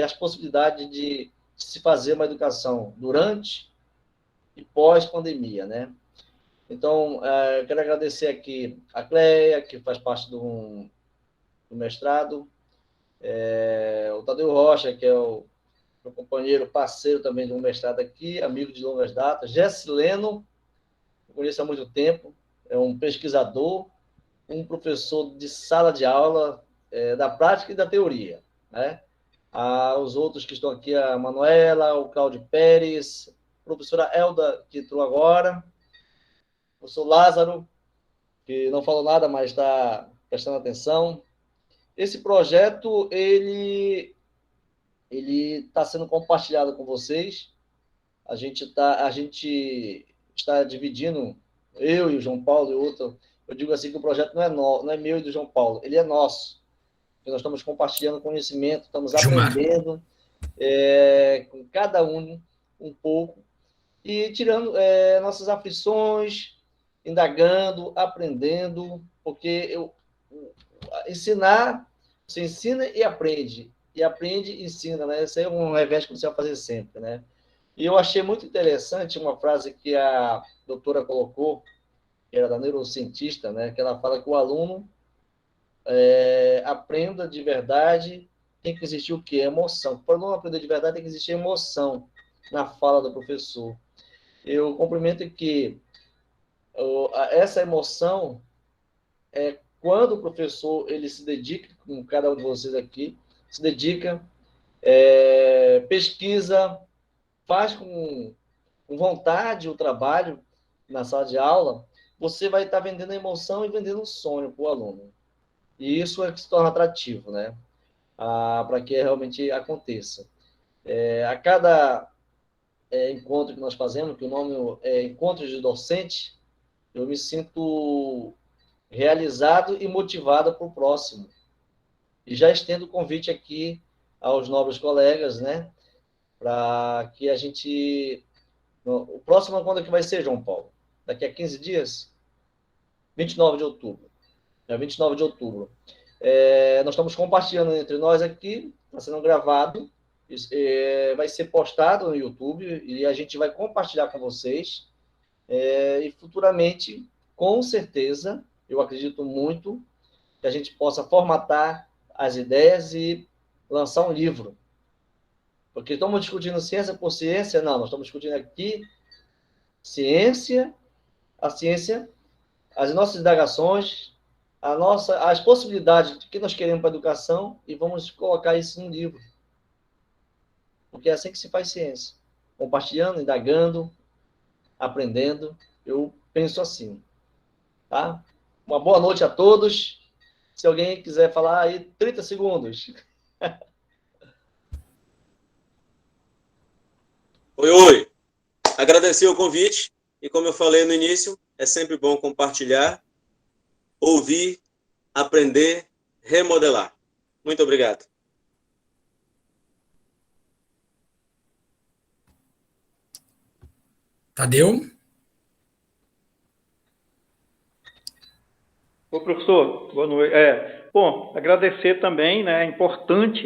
as possibilidades de se fazer uma educação durante e pós-pandemia, né? Então, eu quero agradecer aqui a Cleia, que faz parte do mestrado, o Tadeu Rocha, que é o meu companheiro, parceiro também do mestrado aqui, amigo de longas datas, Gessileno, que eu conheço há muito tempo, é um pesquisador, um professor de sala de aula, da prática e da teoria, né? Os outros que estão aqui, a Manuela, o Cláudio Pérez, a professora Elda, que entrou agora, o professor Lázaro, que não falou nada, mas está prestando atenção. Esse projeto, ele está sendo compartilhado com vocês. A gente está dividindo, eu e o João Paulo e outro. Eu digo assim que o projeto não é meu e do João Paulo, ele é nosso. Nós estamos compartilhando conhecimento, estamos aprendendo com cada um pouco e tirando nossas aflições, indagando, aprendendo, porque ensinar, você ensina e aprende e ensina, né? Isso aí é um revés que você vai fazer sempre, né? E eu achei muito interessante uma frase que a doutora colocou, que era da neurocientista, né? Que ela fala que o aluno aprenda de verdade, tem que existir o quê? Emoção. Para não aprender de verdade, tem que existir emoção na fala do professor. Eu cumprimento que essa emoção é quando o professor ele se dedica, como cada um de vocês aqui, se dedica, pesquisa, faz com vontade o trabalho na sala de aula, você vai estar vendendo a emoção e vendendo o sonho para o aluno. E isso é que se torna atrativo, né? Para que realmente aconteça. A cada encontro que nós fazemos, que o nome é Encontros de Docente, eu me sinto realizado e motivado para o próximo. E já estendo o convite aqui aos nobres colegas, né? Para que a gente... O próximo quando é que vai ser, João Paulo? Daqui a 15 dias? 29 de outubro. 29 de outubro. Nós estamos compartilhando entre nós aqui, está sendo gravado, vai ser postado no YouTube e a gente vai compartilhar com vocês. E futuramente, com certeza, eu acredito muito que a gente possa formatar as ideias e lançar um livro. Porque estamos discutindo ciência por ciência? Não, nós estamos discutindo aqui a ciência, as nossas indagações, as possibilidades que nós queremos para a educação e vamos colocar isso no livro. Porque é assim que se faz ciência. Compartilhando, indagando, aprendendo. Eu penso assim. Tá? Uma boa noite a todos. Se alguém quiser falar aí, 30 segundos. Oi. Agradecer o convite e, como eu falei no início, é sempre bom compartilhar, ouvir, aprender, remodelar. Muito obrigado. Tadeu? Ô, professor, boa noite. Bom, agradecer também, né? É importante,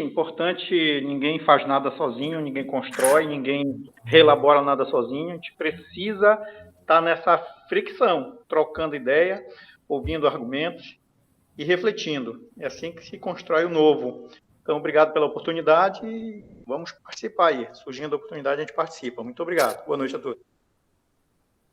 ninguém faz nada sozinho, ninguém constrói, ninguém reelabora nada sozinho. A gente precisa estar nessa fricção, trocando ideia, ouvindo argumentos e refletindo. É assim que se constrói o novo. Então, obrigado pela oportunidade e vamos participar aí. Surgindo a oportunidade, a gente participa. Muito obrigado. Boa noite a todos.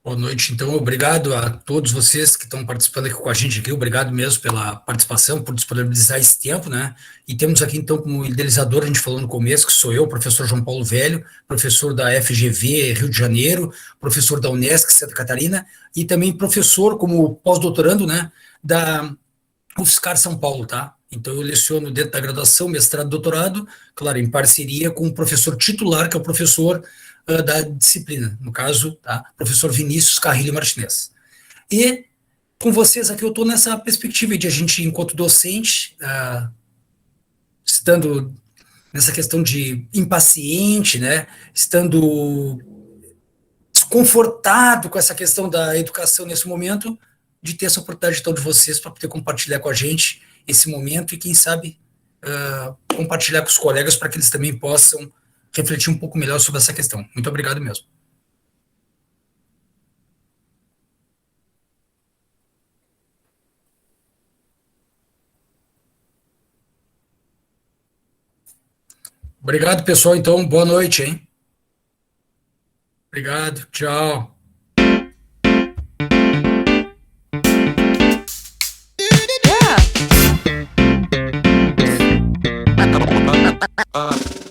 Boa noite, então, obrigado a todos vocês que estão participando aqui com a gente aqui, obrigado mesmo pela participação, por disponibilizar esse tempo, né, e temos aqui, então, como idealizador, a gente falou no começo, que sou eu, professor João Paulo Velho, professor da FGV Rio de Janeiro, professor da Unesc Santa Catarina, e também professor, como pós-doutorando, né, da UFSCar São Paulo, tá? Então, eu leciono dentro da graduação, mestrado, doutorado, claro, em parceria com o professor titular, que é o professor da disciplina, no caso, tá? Professor Vinícius Carrilho Martinez. E com vocês aqui eu estou nessa perspectiva de a gente, enquanto docente, estando nessa questão de impaciente, né? Estando desconfortado com essa questão da educação nesse momento, de ter essa oportunidade então de vocês para poder compartilhar com a gente esse momento e quem sabe compartilhar com os colegas para que eles também possam refletir um pouco melhor sobre essa questão. Muito obrigado mesmo. Obrigado, pessoal. Então, boa noite, hein? Obrigado. Tchau. Yeah.